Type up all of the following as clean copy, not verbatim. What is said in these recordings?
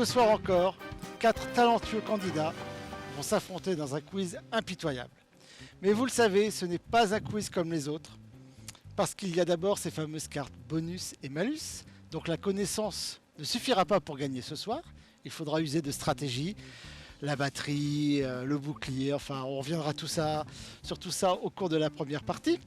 soir encore, 4 talentueux candidats vont s'affronter dans un quiz impitoyable. Mais vous le savez, ce n'est pas un quiz comme les autres, parce qu'il y a d'abord ces fameuses cartes bonus et malus, donc la connaissance ne suffira pas pour gagner ce soir, il faudra user de stratégie, la batterie, le bouclier, enfin on reviendra sur tout ça au cours de la première partie.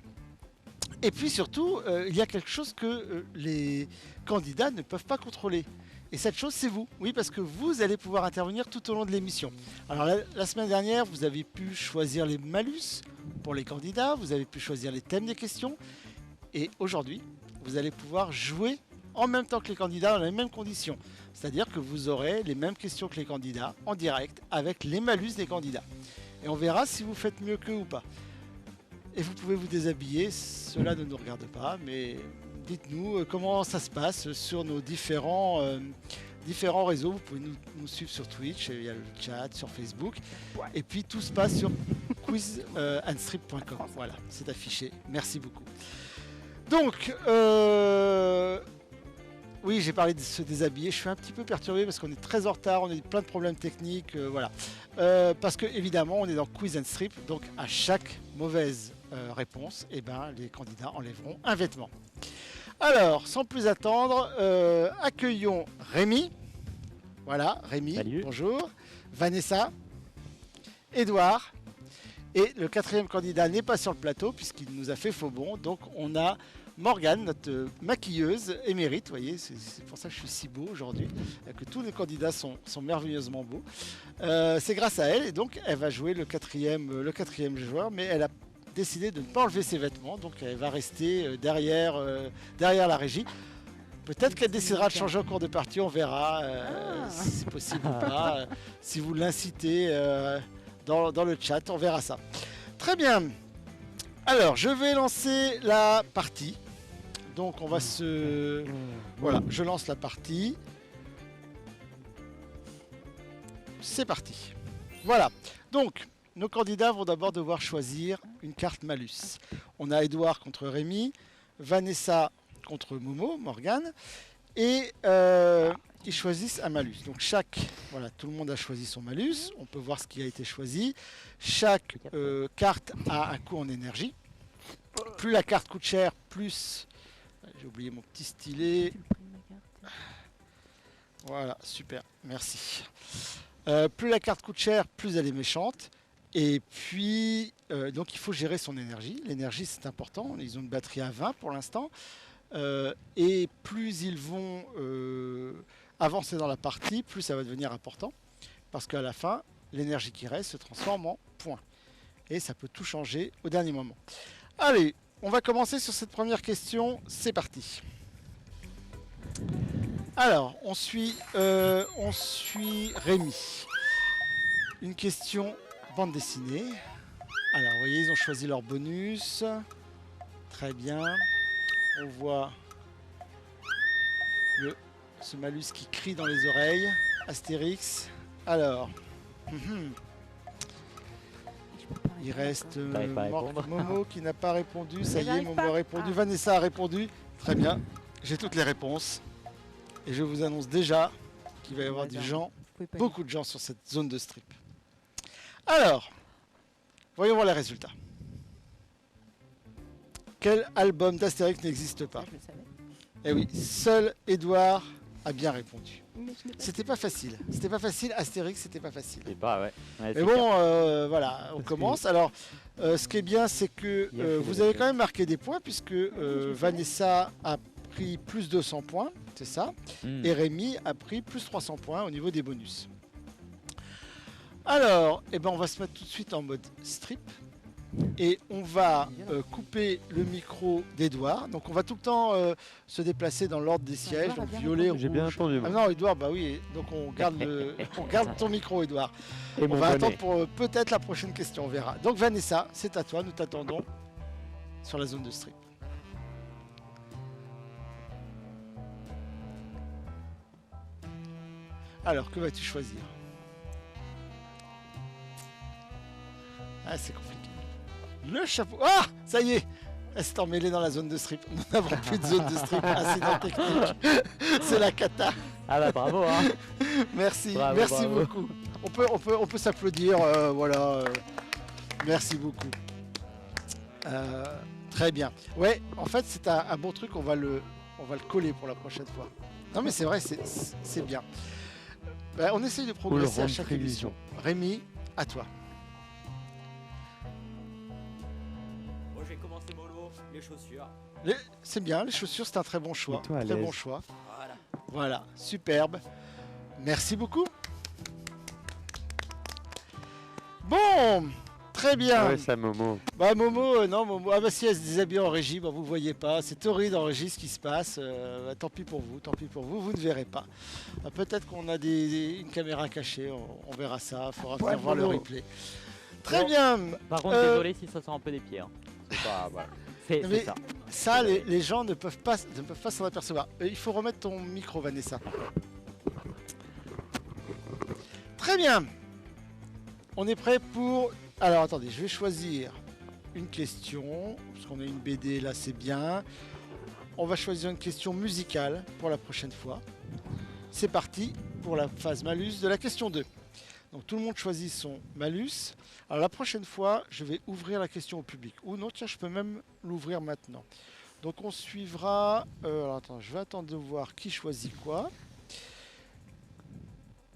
Et puis surtout, il y a quelque chose que les candidats ne peuvent pas contrôler. Et cette chose, c'est vous. Oui, parce que vous allez pouvoir intervenir tout au long de l'émission. Alors la semaine dernière, vous avez pu choisir les malus pour les candidats, vous avez pu choisir les thèmes des questions. Et aujourd'hui, vous allez pouvoir jouer en même temps que les candidats dans les mêmes conditions. C'est-à-dire que vous aurez les mêmes questions que les candidats en direct avec les malus des candidats. Et on verra si vous faites mieux qu'eux ou pas. Et vous pouvez vous déshabiller, cela ne nous regarde pas, mais dites-nous comment ça se passe sur nos différents réseaux. Vous pouvez nous suivre sur Twitch, il y a le chat, sur Facebook. Et puis tout se passe sur quizandstrip.com. Voilà, c'est affiché. Merci beaucoup. Donc, oui, j'ai parlé de se déshabiller. Je suis un petit peu perturbé parce qu'on est très en retard, on a plein de problèmes techniques. Voilà. Parce que, évidemment, on est dans Quiz and Strip, donc à chaque mauvaise réponse, eh ben, les candidats enlèveront un vêtement. Alors, sans plus attendre, accueillons Rémi. Voilà, Rémi, salut. Bonjour. Vanessa, Edouard. Et le quatrième candidat n'est pas sur le plateau puisqu'il nous a fait faux bond. Donc, on a Morgane, notre maquilleuse émérite. Vous voyez, c'est pour ça que je suis si beau aujourd'hui, que tous les candidats sont merveilleusement beaux. C'est grâce à elle, et donc elle va jouer le quatrième joueur, mais elle a décidé de ne pas enlever ses vêtements, donc elle va rester derrière la régie. Peut-être qu'elle décidera de changer en cours de partie, on verra si c'est possible ou pas. Si vous l'incitez dans le chat, on verra ça. Très bien. Alors, je vais lancer la partie. Donc, on va se... Voilà, je lance la partie. C'est parti. Voilà. Donc, nos candidats vont d'abord devoir choisir une carte malus. On a Edouard contre Rémi, Vanessa contre Momo, Morgane, et ils choisissent un malus. Donc voilà, tout le monde a choisi son malus. On peut voir ce qui a été choisi. Chaque carte a un coût en énergie. Plus la carte coûte cher, plus... J'ai oublié mon petit stylet. Voilà, super, merci. Plus la carte coûte cher, plus elle est méchante. Et puis, donc il faut gérer son énergie. L'énergie, c'est important. Ils ont une batterie à 20 pour l'instant. Et plus ils vont avancer dans la partie, plus ça va devenir important. Parce qu'à la fin, l'énergie qui reste se transforme en points. Et ça peut tout changer au dernier moment. Allez, on va commencer sur cette première question. C'est parti. Alors, on suit Rémi. Une question bande dessinée. Alors, vous voyez, ils ont choisi leur bonus. Très bien. On voit ce malus qui crie dans les oreilles. Astérix. Alors. Il reste Momo qui n'a pas répondu. Ça y est, Momo a répondu. Vanessa a répondu. Très bien. J'ai toutes les réponses. Et je vous annonce déjà qu'il va y avoir beaucoup de gens sur cette zone de strip. Alors, voyons voir les résultats. Quel album d'Astérix n'existe pas? Eh oui, seul Edouard a bien répondu. C'était pas facile. C'était pas facile. Astérix, c'était pas facile. Mais bon, voilà, on commence. Alors, ce qui est bien, c'est que vous avez quand même marqué des points puisque Vanessa a pris plus 200 points, c'est ça. Et Rémi a pris plus 300 points au niveau des bonus. Alors, on va se mettre tout de suite en mode strip. Et on va couper le micro d'Edouard. Donc on va tout le temps se déplacer dans l'ordre des sièges. Donc violet, rouge. J'ai bien entendu. Ah non, Edouard, bah oui. Donc on garde ton micro, Edouard. On va attendre pour peut-être la prochaine question, on verra. Donc Vanessa, c'est à toi, nous t'attendons sur la zone de strip. Alors, que vas-tu choisir? Ah, c'est compliqué. Le chapeau. Ah, ça y est. Elle s'est emmêlée dans la zone de strip. Nous n'avons plus de zone de strip. Incident technique. C'est la cata. Ah bah bravo hein. Merci, Bravo, merci bravo. beaucoup. On peut s'applaudir, voilà. Merci beaucoup. Euh, Très bien. Ouais, en fait, c'est un bon truc. On va le coller pour la prochaine fois. Non, mais c'est vrai, c'est bien. Bah, on essaye de progresser à rendre chaque prévision. émission. Rémi, à toi. Moi j'ai commencé mollo, les chaussures. C'est bien, les chaussures, c'est un très bon choix. Mets-toi à Très bon l'aise. choix. Voilà. Voilà, superbe. Merci beaucoup. Bon, très bien. Ouais, ça, Momo. Bah Momo, non Momo, ah bah si elle se déshabille en régie, bah vous voyez pas, c'est horrible en régie ce qui se passe, bah, tant pis pour vous, vous ne verrez pas. Ah, peut-être qu'on a une caméra cachée, on verra ça, il faudra venir voir le replay. Très Bon. bien. Par contre désolé si ça sent un peu des pieds. Hein. C'est pas voilà. C'est Mais ça. ça, les gens ne peuvent pas s'en apercevoir. Il faut remettre ton micro, Vanessa. Très bien. On est prêt pour... Alors attendez, je vais choisir une question, parce qu'on a une BD là, c'est bien. On va choisir une question musicale pour la prochaine fois. C'est parti pour la phase malus de la question 2. Donc tout le monde choisit son malus. Alors la prochaine fois, je vais ouvrir la question au public. Ou non, tiens, je peux même l'ouvrir maintenant. Donc on suivra... alors attends, je vais attendre de voir qui choisit quoi.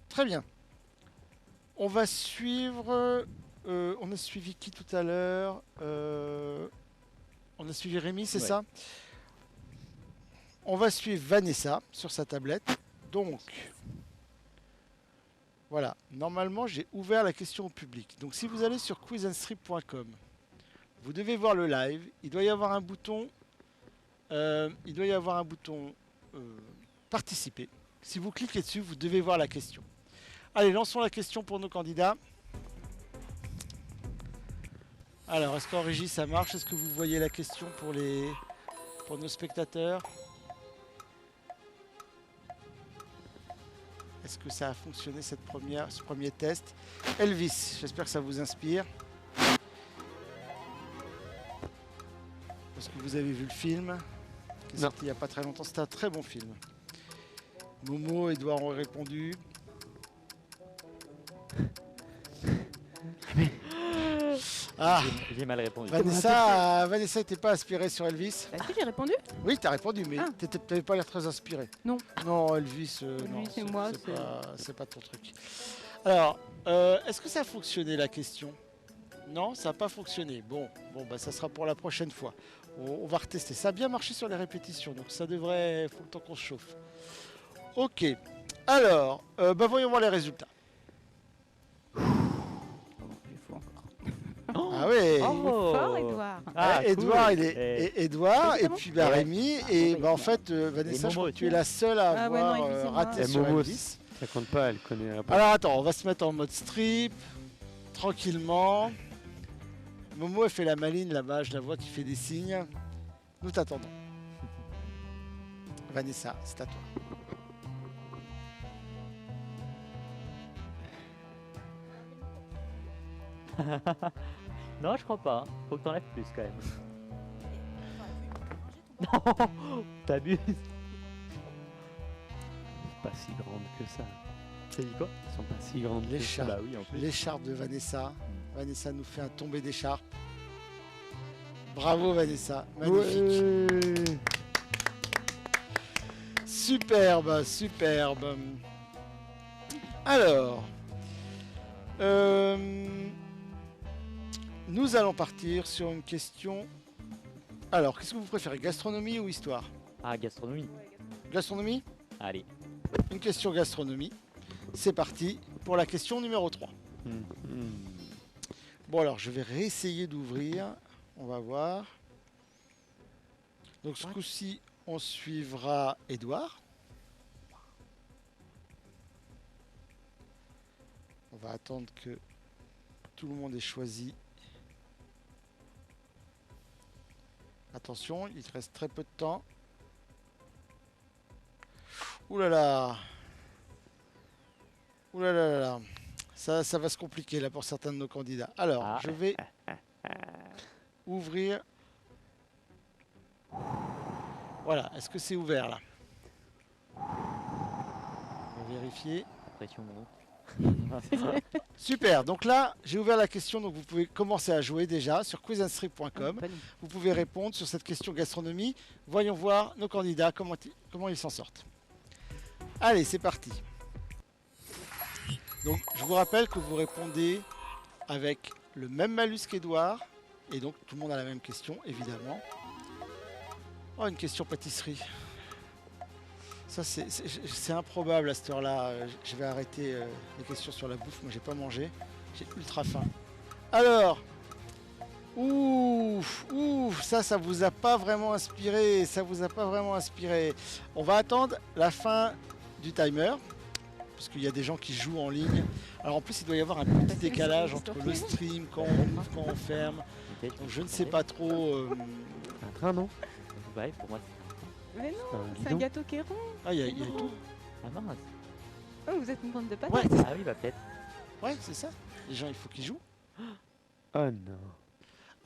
Très bien. On va suivre... on a suivi qui tout à l'heure On a suivi Rémi, c'est Ouais. ça? On va suivre Vanessa sur sa tablette. Donc, voilà. Normalement, j'ai ouvert la question au public. Donc, si vous allez sur quizandstrip.com, vous devez voir le live. Il doit y avoir un bouton. Participer. Si vous cliquez dessus, vous devez voir la question. Allez, lançons la question pour nos candidats. Alors, est-ce qu'en régie ça marche? Est-ce que vous voyez la question pour nos spectateurs? Est-ce que ça a fonctionné ce premier test? Elvis, j'espère que ça vous inspire. Est-ce que vous avez vu le film qui est Non. sorti il n'y a pas très longtemps? C'était un très bon film. Momo, Edouard ont répondu. Ah, J'ai mal répondu. Vanessa n'était pas inspirée sur Elvis. Est-ce que j'ai répondu? Oui, t'as répondu, mais Ah. t'avais pas l'air très inspiré. Non. Non, Elvis, non, Elvis et moi, c'est pas ton truc. Alors, est-ce que ça a fonctionné la question? Non, ça n'a pas fonctionné. Bon, bah ça sera pour la prochaine fois. On va retester. Ça a bien marché sur les répétitions, donc ça devrait. Faut le temps qu'on se chauffe. Ok. Alors, bah voyons voir les résultats. Il faut encore. Ah oui. Oh. Fort, Edouard. Ah, Edouard, cool. il est Edouard, et bon puis bah, Ouais. Rémi, Ah, et bon, bah, en bah, fait, Vanessa, je Momo crois que tu es aussi. la seule à Ah ouais, avoir non, Elvis, c'est raté moi. sur Momo, Elvis. ça compte pas, elle connaît pas. Alors attends, on va se mettre en mode strip, tranquillement. Momo, elle fait la maline là-bas, je la vois qui fait des signes. Nous t'attendons. Vanessa, c'est à toi. Non, je crois pas. Faut que t'enlèves plus quand même. Non, t'abuses. Pas si grande que ça. T'as dit quoi? Elles sont pas si grandes. Les que chats. ça. Bah oui, en plus. L'écharpe de Vanessa. Vanessa nous fait un tombé d'écharpe. Bravo Vanessa, magnifique. Ouais. Superbe, superbe. Alors, nous allons partir sur une question. Alors, qu'est-ce que vous préférez, gastronomie ou histoire? Ah, gastronomie. Gastronomie? Allez. Une question gastronomie. C'est parti pour la question numéro 3. Bon alors, je vais réessayer d'ouvrir. On va voir. Donc ce coup-ci, on suivra Edouard. On va attendre que tout le monde ait choisi. Attention, il reste très peu de temps. Ouh là là. Ouh là là là là. Ça va se compliquer là pour certains de nos candidats. Alors, Ah. je vais ouvrir. Voilà, est-ce que c'est ouvert là? vérifier. Pression gros. Super, donc là, j'ai ouvert la question, donc vous pouvez commencer à jouer déjà sur quizandstrip.com. Pas nous. Vous pouvez répondre sur cette question gastronomie. Voyons voir nos candidats, comment ils s'en sortent. Allez, c'est parti. Donc, je vous rappelle que vous répondez avec le même malus qu'Edouard. Et donc, tout le monde a la même question, évidemment. Oh, une question pâtisserie. Ça, c'est improbable à cette heure-là. Je vais arrêter les questions sur la bouffe. Moi, j'ai pas mangé. J'ai ultra faim. Alors, ouf, ça vous a pas vraiment inspiré. Ça vous a pas vraiment inspiré. On va attendre la fin du timer. Parce qu'il y a des gens qui jouent en ligne. Alors, en plus, il doit y avoir un petit décalage entre le stream, quand on ouvre, quand on ferme. Donc, je ne sais pas trop. Un train, non? Ouais, pour moi. Mais non, Un c'est un guidon. gâteau qui est rond. Ah, il y a tout. Ah mince. Oh, vous êtes une bande de patates. Ouais. Ah oui, bah peut-être. Ouais, c'est ça. Les gens, il faut qu'ils jouent. Oh non.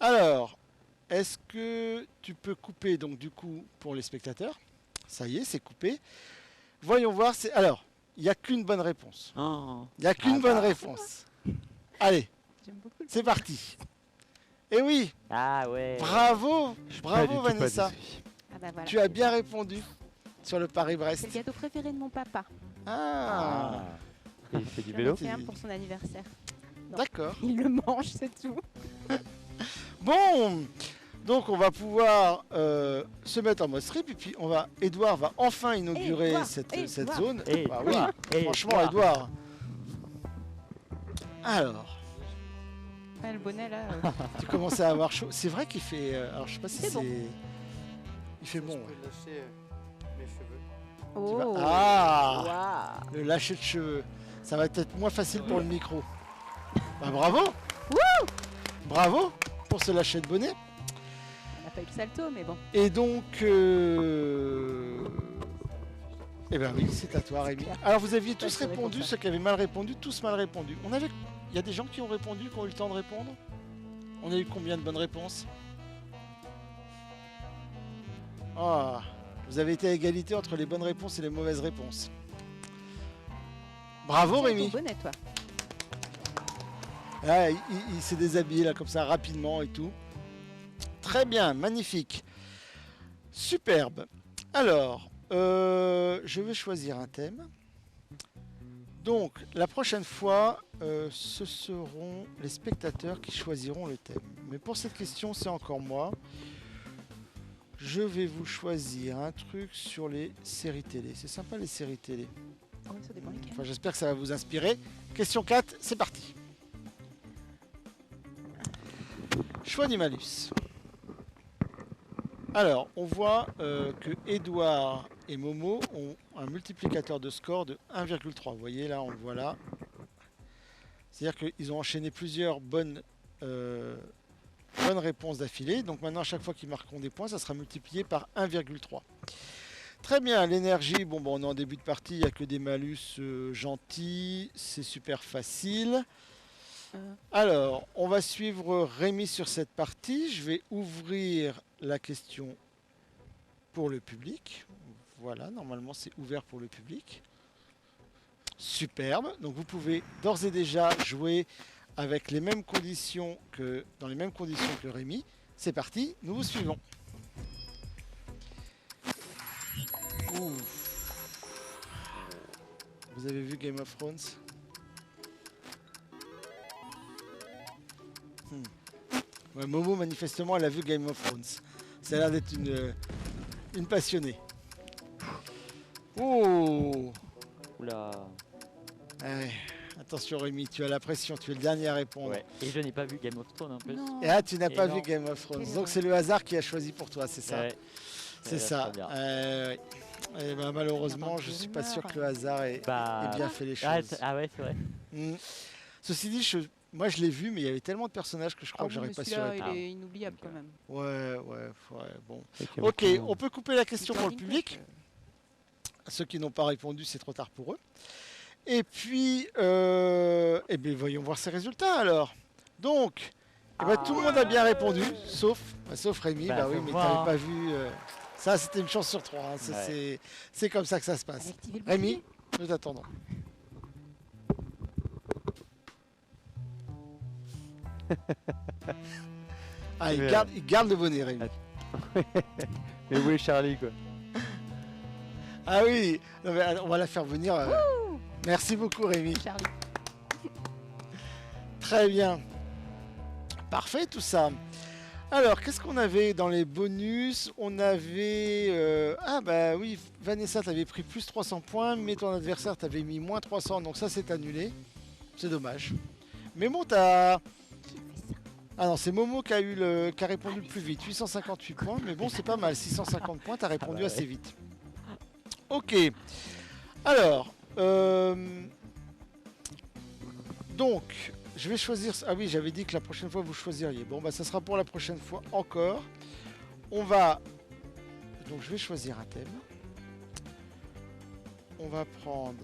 Alors, est-ce que tu peux couper, donc, du coup, pour les spectateurs? Ça y est, c'est coupé. Voyons voir. Alors, il n'y a qu'une bonne réponse. Oh. Il n'y a qu'une Ah bonne bah. réponse. Allez, J'aime beaucoup le c'est parti. Et oui, Ah ouais. bravo, Pas du bravo tout pas Vanessa. déçu. Ah bah voilà. Tu as bien répondu sur le C'est Paris-Brest. le gâteau préféré de mon papa. Ah, Et il fait du J'en ai vélo? fait un pour son anniversaire. Non. d'accord. Il le mange, c'est tout. Bon, donc on va pouvoir se mettre en mode strip et puis Edouard va enfin inaugurer Edouard, cette Edouard. zone. Et Bah oui, et franchement Edouard. Alors, Ah, le bonnet là. tu commences à avoir chaud. C'est vrai qu'il fait. Alors je sais pas si C'est bon. Il fait bon. Je Ouais. peux lâcher mes cheveux. Oh. Ah, Waouh. le lâcher de cheveux. Ça va être moins facile pour le micro. Bah bravo. Bravo pour ce lâcher de bonnet. On n'a pas eu le salto, mais bon. Et donc, eh ben oui, c'est à toi, Rémi. Alors, vous aviez tous je réponds répondu, ça. ceux qui avaient mal répondu, tous mal répondu. Il y a des gens qui ont répondu, qui ont eu le temps de répondre. On a eu combien de bonnes réponses? Ah, vous avez été à égalité entre les bonnes réponses et les mauvaises réponses. Bravo, Tiens, Rémi. ton bonnet, toi. Ah, il s'est déshabillé là comme ça rapidement et tout. Très bien, magnifique. Superbe. Alors, je vais choisir un thème. Donc, la prochaine fois, ce seront les spectateurs qui choisiront le thème. Mais pour cette question, c'est encore moi. Je vais vous choisir un truc sur les séries télé. C'est sympa les séries télé. Oh, ça dépend lesquels. Enfin, j'espère que ça va vous inspirer. Question 4, c'est parti. Choix du malus. Alors, on voit que Edouard et Momo ont un multiplicateur de score de 1,3. Vous voyez, là, on le voit là. C'est-à-dire qu'ils ont enchaîné plusieurs bonnes réponses d'affilée. Donc maintenant, à chaque fois qu'ils marqueront des points, ça sera multiplié par 1,3. Très bien, l'énergie, bon, on est en début de partie, il n'y a que des malus gentils, c'est super facile. Alors, on va suivre Rémi sur cette partie. Je vais ouvrir la question pour le public. Voilà, normalement c'est ouvert pour le public. Superbe. Donc vous pouvez d'ores et déjà jouer avec les mêmes conditions dans les mêmes conditions que Rémi. C'est parti, nous vous suivons. Ouf. Vous avez vu Game of Thrones? Ouais, Momo, manifestement, elle a vu Game of Thrones. Ça a l'air d'être une passionnée. Oh! Oula. Ouais. Attention Rémi, tu as la pression, tu es le dernier à répondre. Ouais. Et je n'ai pas vu Game of Thrones en plus. Non. Et là, tu n'as Et pas non. vu Game of Thrones. Quelle Donc c'est le hasard qui a choisi pour toi, c'est ça? Ouais. C'est Ouais, ça. très bien. Ouais. Et ben, malheureusement, Il y a je pas de suis pas sûr rumeur. que le hasard ait Bah. bien fait les Ah, choses. ouais, c'est vrai. Mm. Ceci dit, moi je l'ai vu, mais il y avait tellement de personnages que je crois Ah que oui, j'aurais mais pas su celui-là, répondre. il est inoubliable quand même. Ouais, bon. Avec un Ok, petit- on peut couper la question pour le Victor public. Dinklage, Ceux qui n'ont pas répondu, c'est trop tard pour eux. Et puis, eh bien, voyons voir ces résultats alors. Donc, eh ben, tout le monde a bien répondu, sauf Rémi. Bah, Bah oui, faut mais voir. t'avais pas vu. Ça, c'était une chance sur trois. Hein. Ouais. C'est comme ça que ça se passe. Activez le Rémi, bouclier. nous t'attendons. Ah, Mais, il garde le bonnet, Rémi. Mais où est Charlie, quoi? Ah oui, non, mais, on va la faire venir. Merci beaucoup, Rémi. Charlie. Très bien. Parfait tout ça. Alors, qu'est-ce qu'on avait dans les bonus? On avait... Ah bah oui, Vanessa, t'avais pris plus 300 points, mais ton adversaire t'avait mis moins 300, donc ça c'est annulé. C'est dommage. Mais bon, t'as... Ah non, c'est Momo qui a répondu le plus vite, 858 points, mais bon, c'est pas mal, 650 points, t'as répondu bah assez ouais. vite. Ok. Alors, donc, je vais choisir... Ah oui, j'avais dit que la prochaine fois, vous choisiriez. Bon, bah ça sera pour la prochaine fois encore. On va... Donc, je vais choisir un thème. On va prendre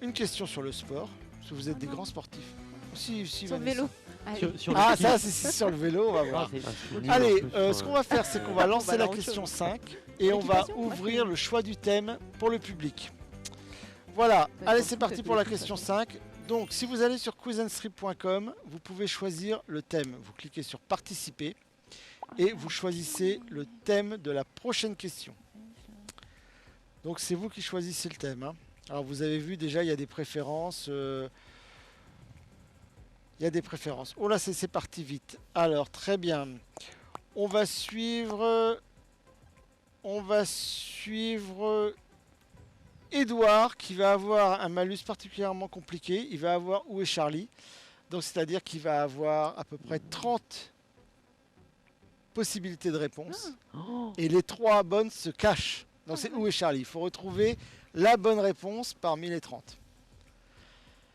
une question sur le sport, parce que vous êtes des grands sportifs. Si, Sur le Vanessa. vélo. Allez. Sur le Ah, ski. ça, c'est sur le vélo, on va Non, voir. c'est- Ah, c'est nul, Allez, en plus, ce qu'on va faire, c'est qu'on va lancer aller la à autre question chose. 5 et on va Motivation, moi, je ouvrir fais- le choix du thème pour le public. Voilà, Bah, allez, je c'est m'en fous, parti ça, pour la tous les question trucs, 5. Donc, si vous allez sur quizandstrip.com, vous pouvez choisir le thème. Vous cliquez sur participer et vous choisissez le thème de la prochaine question. Donc, c'est vous qui choisissez le thème, hein. Alors, vous avez vu déjà, il y a des préférences. Il y a des préférences. Oh là, c'est parti vite. Alors, très bien. On va suivre Edouard qui va avoir un malus particulièrement compliqué. Il va avoir Où est Charlie? Donc, c'est-à-dire qu'il va avoir à peu près 30 possibilités de réponse. Oh, Et les 3 bonnes se cachent. Donc, c'est Où est Charlie? Il faut retrouver la bonne réponse parmi les 30.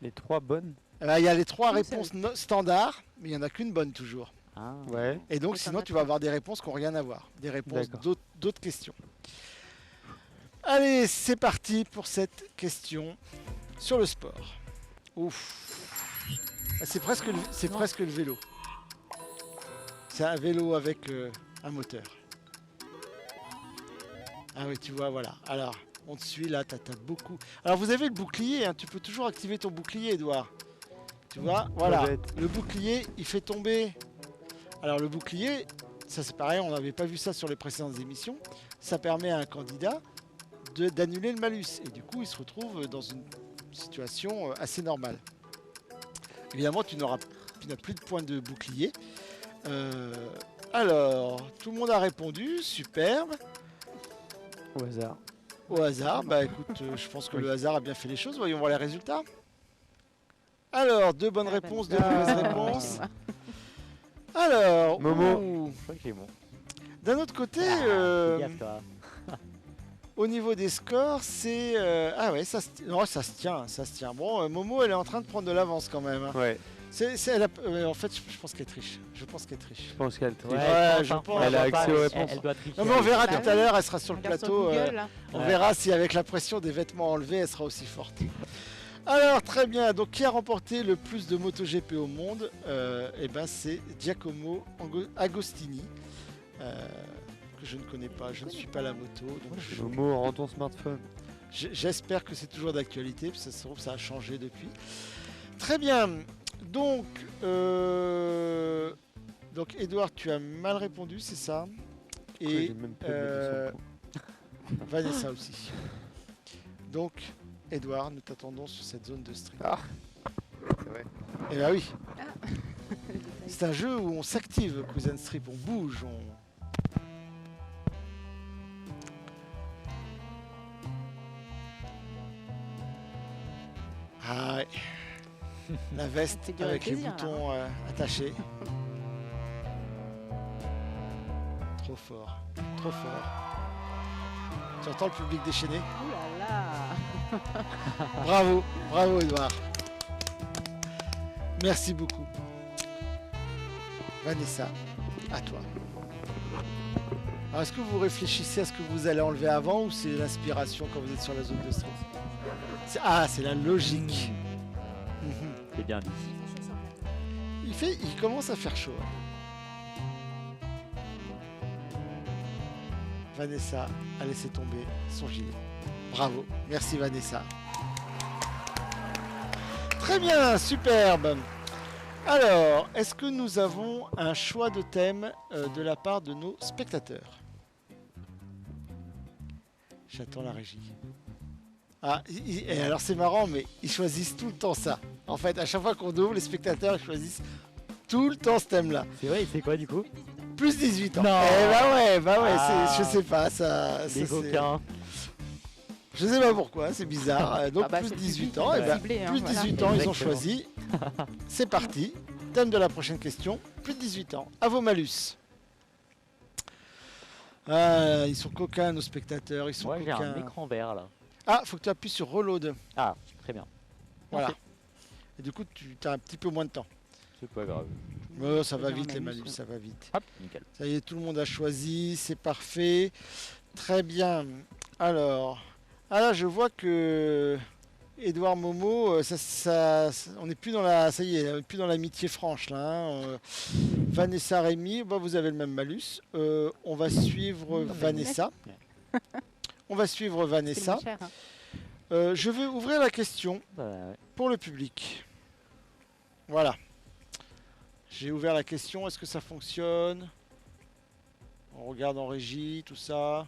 Les 3 bonnes? Eh ben, il y a les 3 Oui, c'est réponses standards, mais il n'y en a qu'une bonne toujours. ah. Ouais. Et donc, Et t'en sinon, as tu vas trois. avoir des réponses qui n'ont rien à voir. Des réponses D'accord. d'autres questions. Allez, c'est parti pour cette question sur le sport. Ouf. Ah, c'est presque le vélo. C'est un vélo avec un moteur. Ah oui, tu vois, voilà. Alors, on te suit là, t'as beaucoup. Alors, vous avez le bouclier, hein, tu peux toujours activer ton bouclier, Edouard. Tu vois, voilà. bête. Le bouclier, il fait tomber. Alors, le bouclier, ça c'est pareil, on n'avait pas vu ça sur les précédentes émissions. Ça permet à un candidat d'annuler le malus. Et du coup, il se retrouve dans une situation assez normale. Évidemment, tu n'as plus de points de bouclier. Alors, tout le monde a répondu, superbe. Au hasard. Au hasard, bah écoute, je pense que Oui. le hasard a bien fait les choses. Voyons voir les résultats. Alors, 2 bonnes Ah, bah, réponses, non. 2 mauvaises Ah. réponses. Alors, Momo. ouh, Je crois que c'est bon. d'un autre côté, Fais gaffe, toi. au niveau des scores, c'est... ah ouais, non, ça se tient, ça se tient. Bon, Momo, elle est en train de prendre de l'avance quand même, hein. Ouais. En fait, je pense qu'elle triche. Je pense qu'elle triche. Je pense qu'elle triche. Ouais, je pense, pense. Elle a pense accès pas, aux elle- réponses. Elle doit tricher. Non, mais on verra Bah tout à oui. l'heure, elle sera sur le Regarde plateau. Google, là. On Ouais. verra si avec la pression des vêtements enlevés, elle sera aussi forte. Alors, très bien. Donc, qui a remporté le plus de MotoGP au monde? Eh ben, c'est Giacomo Agostini, que je ne connais pas. Je ne suis pas la moto. Donc, Momo, rends ton smartphone. j'espère que c'est toujours d'actualité, parce que ça se trouve, ça a changé depuis. Très bien. Donc, Edouard, tu as mal répondu, c'est ça? Pourquoi Et j'ai même pas mis 200 points. Vanessa aussi. Donc, Edouard, nous t'attendons sur cette zone de stream. Ah. C'est vrai. Eh ben oui, Le détail. c'est un jeu où on s'active, Cousin Strip, on bouge, Ah ouais. La veste fait durer avec le les plaisir, là, boutons attachés. Trop fort, trop fort. Tu entends le public déchaîné? Ouh là là. Bravo, bravo Edouard. Merci beaucoup. Vanessa, à toi. Alors, est-ce que vous réfléchissez à ce que vous allez enlever avant ou c'est l'inspiration quand vous êtes sur la zone de stress? Ah, c'est la logique. Mhm. C'est bien dit. Il commence à faire chaud. Vanessa a laissé tomber son gilet. Bravo, merci Vanessa. Très bien, superbe. Alors, est-ce que nous avons un choix de thème de la part de nos spectateurs? J'attends la régie. Ah, et alors c'est marrant, mais ils choisissent tout le temps ça. En fait, à chaque fois qu'on ouvre, les spectateurs ils choisissent tout le temps ce thème-là. C'est vrai, c'est quoi du coup? Plus 18 ans. Non. Bah ouais, Ah. je sais pas, ça Les c'est- coquins. Je sais pas pourquoi, c'est bizarre. Donc Ah bah, plus c'est le 18 public, ans, il et va ben, cibler, hein, plus voilà. 18 ans, ils ont Exactement. choisi. C'est parti. Thème de la prochaine question, plus de 18 ans. À vos malus. Ah, ils sont coquins, nos spectateurs, ils sont Moi j'ai un coquins. écran vert là. Ah, faut que tu appuies sur Reload. Ah, très bien. Voilà. Merci. Et du coup, tu as un petit peu moins de temps. C'est pas grave. Oh, ça va J'ai un vite les malus, malus, ouais. ça va vite. Hop, nickel. Ça y est, tout le monde a choisi, c'est parfait. Très bien. Alors, là, je vois que Édouard Momo, on n'est plus dans la, ça y est, on n'est plus dans l'amitié franche là. Vanessa Rémy, bah, vous avez le même malus. On va suivre Vanessa. On va suivre C'est le Vanessa. moins cher, hein. Je vais ouvrir la question Bah, ouais. pour le public. Voilà. J'ai ouvert la question, est-ce que ça fonctionne? On regarde en régie, tout ça.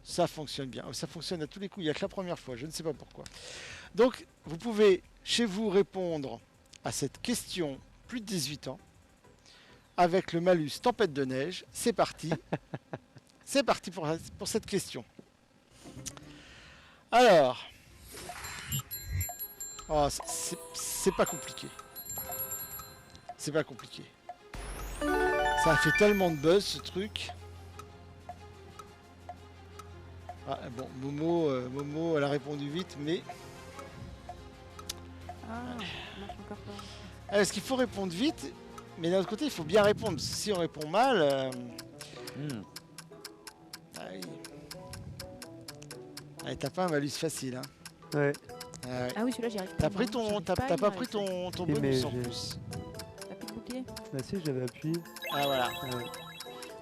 Ça fonctionne bien. Ça fonctionne à tous les coups, il n'y a que la première fois, je ne sais pas pourquoi. Donc, vous pouvez chez vous répondre à cette question plus de 18 ans avec le malus tempête de neige. C'est parti. C'est parti pour cette question. Alors, oh, c'est pas compliqué. C'est pas compliqué. Ça a fait tellement de buzz ce truc. Ah, bon, Momo, elle a répondu vite, mais Ah, ça marche encore pas. est-ce qu'il faut répondre vite? Mais d'un autre côté, il faut bien répondre. Si on répond mal, Hmm. ah oui. Allez, t'as pas un malus facile, hein. Ouais. Ah ouais. Ah oui, celui-là, j'y arrive pas. T'as moi, pris hein. ton, J'arrive t'as pas à t'as y pas pris arriver. ton Si, mais bonus en j'ai- plus. T'as plus de bouclier? Bah si, j'avais appuyé. Ah voilà. Ouais.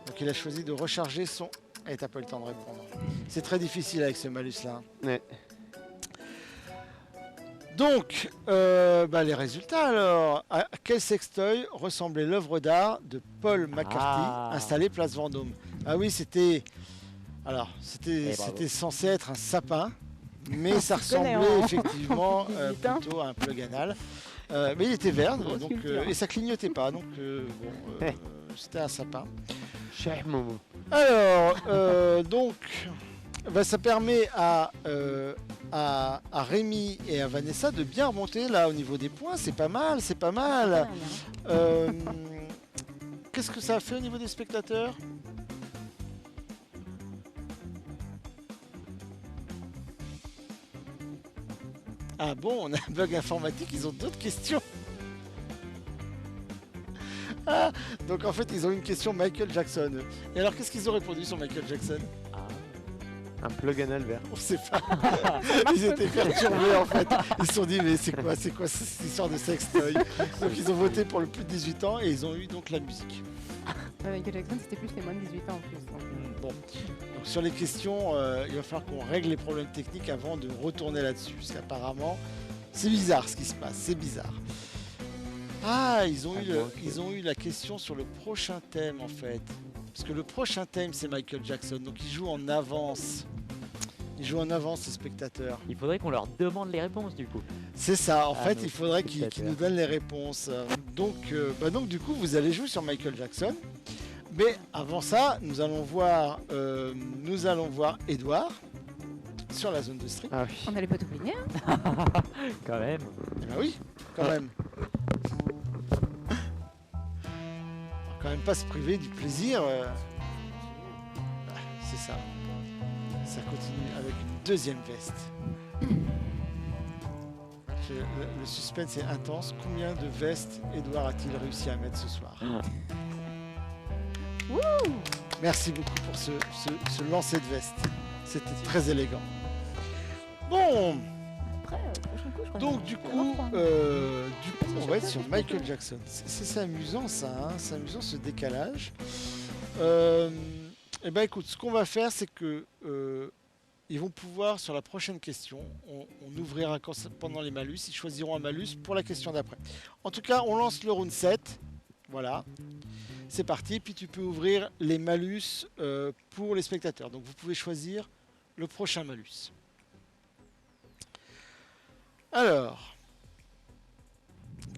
Donc il a choisi de recharger son. Et t'as pas eu le temps de répondre. C'est très difficile avec ce malus là. Ouais. Donc, les résultats alors. À quel sextoy ressemblait l'œuvre d'art de Paul McCarthy Ah. installée place Vendôme? Ah oui, c'était. Alors, Eh, bravo. c'était censé être un sapin, mais ça Tu connais, ressemblait hein. effectivement 18 ans. plutôt à un plug anal. Mais il était vert, Grosse donc, culture. et ça clignotait pas, donc c'était un sapin. Cher Momo. Alors, donc, ça permet à Rémi et à Vanessa de bien remonter là au niveau des points. C'est pas mal, c'est pas mal. Ah, Euh, Qu'est-ce que ça a fait au niveau des spectateurs? Ah bon, on a un bug informatique, ils ont d'autres questions. Ah, donc en fait, ils ont une question Michael Jackson. Et alors, qu'est-ce qu'ils ont répondu sur Michael Jackson? Ah. Un plug anal vert. On sait pas. Ils étaient perturbés en fait. Ils se sont dit mais c'est quoi cette histoire de sextoy? Donc ils ont voté pour le plus de 18 ans et ils ont eu donc la musique. Michael Jackson, c'était plus les moins de 18 ans en plus. donc. Bon. Donc sur les questions, il va falloir qu'on règle les problèmes techniques avant de retourner là-dessus. Parce qu'apparemment, c'est bizarre ce qui se passe. C'est bizarre. Ah, ils ont eu la question sur le prochain thème en fait. Parce que le prochain thème c'est Michael Jackson. Donc ils jouent en avance. Ils jouent en avance les spectateurs. Il faudrait qu'on leur demande les réponses du coup. C'est ça, en Ah, fait, nos il faudrait qu'ils spectateurs. nous donnent les réponses. Donc, du coup, vous allez jouer sur Michael Jackson. Mais avant ça, nous allons voir Edouard sur la zone de stream. Ah oui. On n'allait pas t'oublier, hein? Quand même. Eh ben oui, quand même. On va quand même pas se priver du plaisir. Ah, c'est ça. Ça continue avec une deuxième veste. Le suspense est intense. Combien de vestes Edouard a-t-il réussi à mettre ce soir? Merci beaucoup pour ce lancer de veste. C'était très élégant. Bon, Après, prochain coup, je crois. donc du que coup, c'est on va être sur Michael Jackson. C'est amusant ça, hein, c'est amusant ce décalage. Et ben écoute, ce qu'on va faire, c'est que ils vont pouvoir, sur la prochaine question, on ouvrira pendant les malus, ils choisiront un malus pour la question d'après. En tout cas, on lance le round 7. Voilà. C'est parti. Puis tu peux ouvrir les malus pour les spectateurs. Donc vous pouvez choisir le prochain malus. Alors,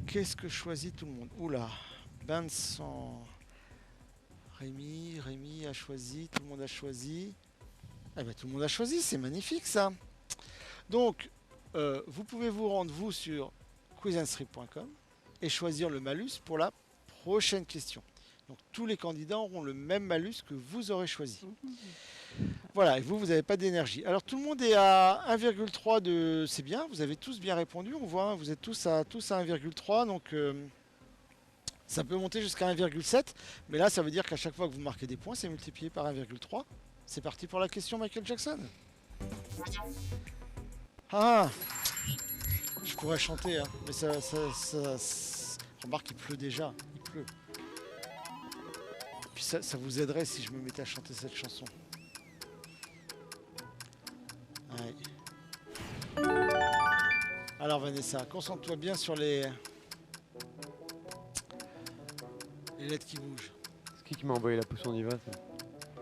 qu'est-ce que choisit tout le monde? Oula, Vincent, Rémi a choisi, tout le monde a choisi. Eh ben, tout le monde a choisi, c'est magnifique ça. Donc, vous pouvez vous rendre vous sur quizandstrip.com et choisir le malus pour la prochaine question. Donc tous les candidats auront le même malus que vous aurez choisi. Voilà, et vous n'avez pas d'énergie. Alors tout le monde est à 1,3 de... C'est bien, vous avez tous bien répondu, on voit, hein, vous êtes tous à 1,3, donc ça peut monter jusqu'à 1,7, mais là ça veut dire qu'à chaque fois que vous marquez des points, c'est multiplié par 1,3. C'est parti pour la question Michael Jackson. Ah, je pourrais chanter, hein, mais ça... Remarque, il pleut déjà, il pleut. Puis ça vous aiderait si je me mettais à chanter cette chanson. Ouais. Alors Vanessa, concentre-toi bien sur les lettres qui bougent. C'est qui m'a envoyé la potion d'Iva ça?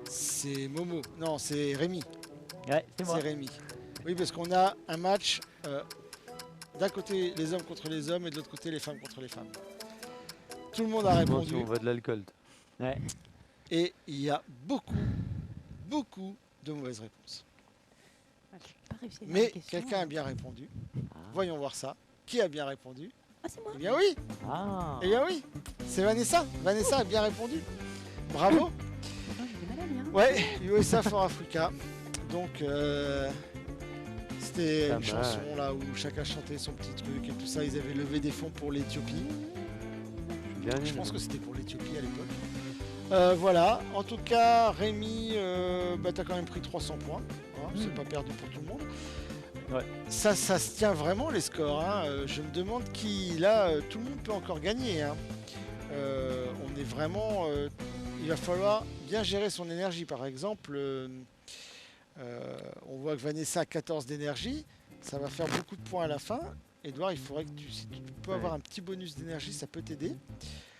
C'est Momo. Non, c'est Rémi. Ouais, c'est moi. C'est Rémi. Oui, parce qu'on a un match d'un côté les hommes contre les hommes et de l'autre côté les femmes contre les femmes. Tout le monde a Moi, répondu. si on voit de l'alcool. Ouais. Et il y a beaucoup de mauvaises réponses. Ah, j'ai pas réussi à lire Mais la question. quelqu'un a bien répondu. Ah. Voyons voir ça. Qui a bien répondu? Ah, c'est moi. Eh bien oui, Ah. eh bien oui. C'est Vanessa. Vanessa a bien répondu. Bravo. Attends, j'ai du mal à lire. Ouais, USA for Africa. Donc c'était Pas une mal. chanson là où chacun chantait son petit truc et tout ça. Ils avaient levé des fonds pour l'Éthiopie. Je pense que c'était pour l'Éthiopie à l'époque. Voilà, en tout cas, Rémi, t'as quand même pris 300 points. Hein, c'est pas perdu pour tout le monde. Ouais. Ça se tient vraiment les scores. Hein. Je me demande qui, là, tout le monde peut encore gagner. Hein. On est vraiment. Il va falloir bien gérer son énergie. Par exemple, on voit que Vanessa a 14 d'énergie. Ça va faire beaucoup de points à la fin. Edouard, il faudrait que si tu peux avoir un petit bonus d'énergie, ça peut t'aider.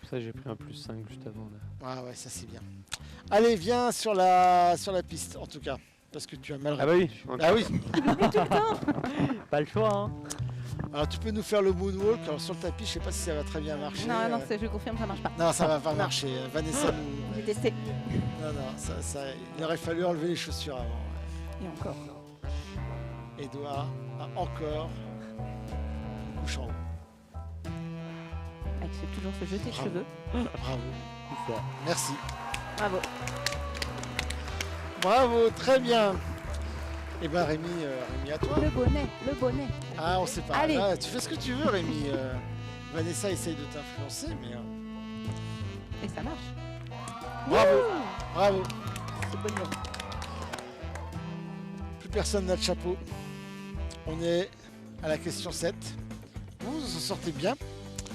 Pour ça, j'ai pris un plus 5 juste avant. Là. Ah ouais, ça c'est bien. Allez, viens sur la piste, en tout cas. Parce que tu as mal Ah bah répondu. oui. Ah oui. Pas le choix, hein. Alors tu peux nous faire le moonwalk. Alors sur le tapis, je sais pas si ça va très bien marcher. Non, non, je confirme, ça marche pas. Non, ça va pas marcher. Vanessa nous... J'ai testé. Non, il aurait fallu enlever les chaussures avant. Ouais. Et encore. Edouard a encore une couche en haut. Avec toujours se jeter de Bravo. cheveux. Bravo. C'est ça. Merci. Bravo. Bravo, très bien. Eh ben Rémi, à toi. Le bonnet, le bonnet. Ah, on sait pas. Allez. Ah, tu fais ce que tu veux, Rémi. Vanessa essaye de t'influencer, mais Et ça marche. bravo, bravo. C'est bonne nouvelle. Plus personne n'a de chapeau. On est à la question 7. Vous en sortez bien.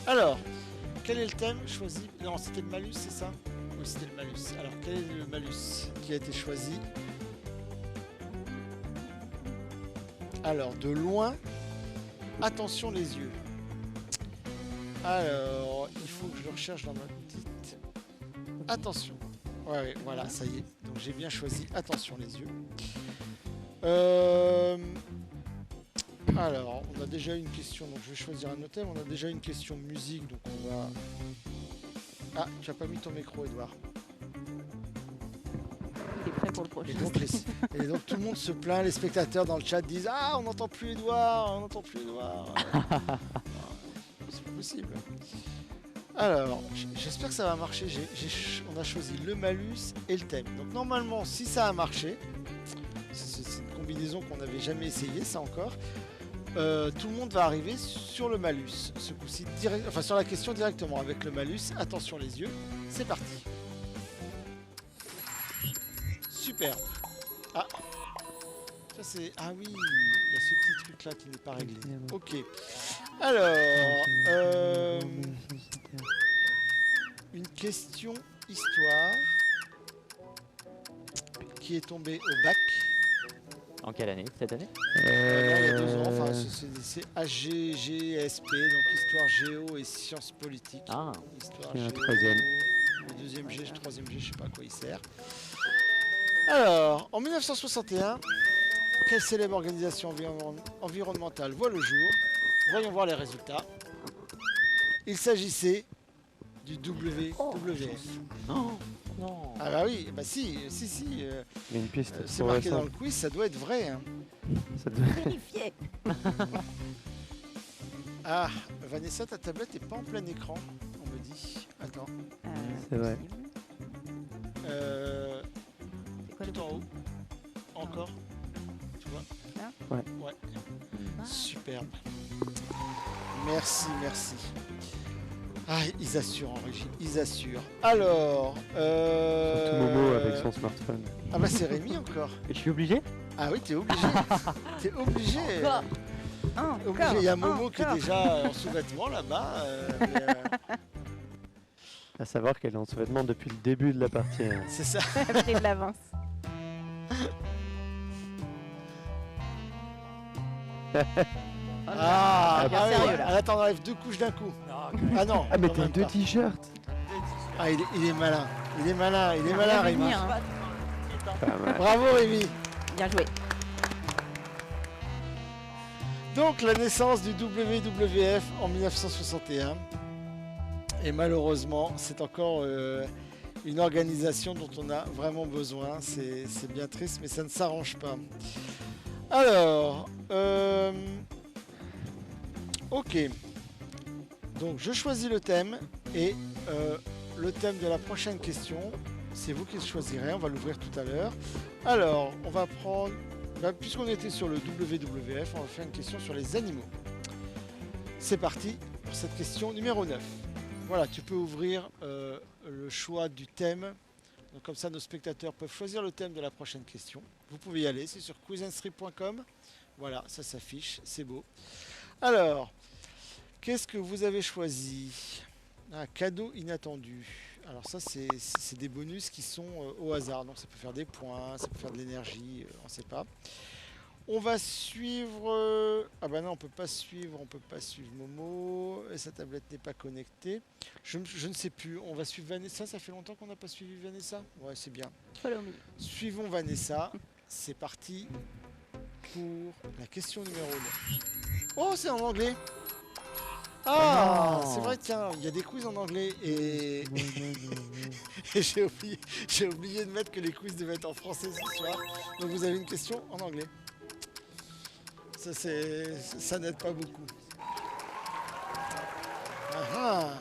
Alors, quel est le thème choisi? Non, c'était le malus, c'est ça? Oui, c'était le malus. Alors, quel est le malus qui a été choisi? Alors, de loin, attention les yeux. Alors, il faut que je le recherche dans ma petite... Attention. Ouais, voilà, ça y est. Donc, j'ai bien choisi attention les yeux. Alors, on a déjà une question, donc je vais choisir un autre thème. On a déjà une question musique, donc on va... Ah, tu as pas mis ton micro, Edouard. Il est prêt pour le prochain. Et donc tout le monde se plaint, les spectateurs dans le chat disent « Ah, on n'entend plus Edouard, on n'entend plus Edouard !» C'est pas possible. Alors, j'espère que ça va marcher. On a choisi le malus et le thème. Donc normalement, si ça a marché, c'est une combinaison qu'on n'avait jamais essayé, ça encore, tout le monde va arriver sur le malus. Ce coup-ci, enfin sur la question directement avec le malus. Attention les yeux, c'est parti. Super. Ah, ça c'est... Ah oui, il y a ce petit truc là qui n'est pas réglé. Ok. Alors, une question histoire qui est tombée au bac. En quelle année? Cette année? Non, il y a 2 ans, enfin, c'est HGGSP, donc Histoire Géo et Sciences Politiques. Ah, Histoire Il y a un Géo, troisième. le deuxième G, le troisième G, je sais pas à quoi il sert. Alors, en 1961, quelle célèbre organisation environnementale voit le jour? Voyons voir les résultats. Il s'agissait du WWF. non, non. Ah bah oui, bah si. Il y a une piste. C'est marqué dans le quiz, ça doit être vrai. Hein. Ça doit- Vérifié. Ah, Vanessa, ta tablette est pas en plein écran, on me dit. Attends. C'est vrai. C'est quoi le Tout en haut. bouton Encore. Tu vois? Là Ouais. Ah. Superbe. Merci, merci. Ah, ils assurent en régie, ils assurent. Alors, Surtout Momo avec son smartphone. Ah bah c'est Rémi encore. Et je suis obligé? Ah oui, t'es obligé. T'es obligé. Encore. Obligé. Il y a Momo Encore. qui est déjà en sous-vêtements là-bas. Mais, À savoir qu'elle est en sous-vêtements depuis le début de la partie. Hein. c'est ça. Pris de l'avance. Ah, bien bah oui, sérieux, là. attends, on enlève 2 couches d'un coup. Ah non. Ah mais quand t'as même 2 pas. t-shirts. Ah, il est malin. Il est malin, il est malin, Rémi. Rémi, hein. Pas mal. Bravo, Rémi. Bien joué. Donc, la naissance du WWF en 1961. Et malheureusement, c'est encore une organisation dont on a vraiment besoin. C'est bien triste, mais ça ne s'arrange pas. Alors, ok. Donc, je choisis le thème et le thème de la prochaine question, c'est vous qui le choisirez. On va l'ouvrir tout à l'heure. Alors, on va prendre, puisqu'on était sur le WWF, on va faire une question sur les animaux. C'est parti pour cette question numéro 9. Voilà, tu peux ouvrir le choix du thème. Donc comme ça, nos spectateurs peuvent choisir le thème de la prochaine question. Vous pouvez y aller, c'est sur quizandstrip.com. Voilà, ça s'affiche, c'est beau. Alors, qu'est-ce que vous avez choisi? Un cadeau inattendu. Alors ça, c'est des bonus qui sont au hasard. Donc ça peut faire des points, ça peut faire de l'énergie, on ne sait pas. On va suivre... Ah bah non, on peut pas suivre Momo. Et sa tablette n'est pas connectée. Je ne sais plus. On va suivre Vanessa. Ça fait longtemps qu'on n'a pas suivi Vanessa. Ouais, c'est bien. Follow me. Suivons Vanessa. C'est parti pour la question numéro 9. Oh, c'est en anglais. Ah, Oh non. c'est vrai, tiens, il y a des quiz en anglais et, et j'ai oublié de mettre que les quiz devaient être en français ce soir. Donc vous avez une question en anglais. Ça n'aide pas beaucoup. Ah,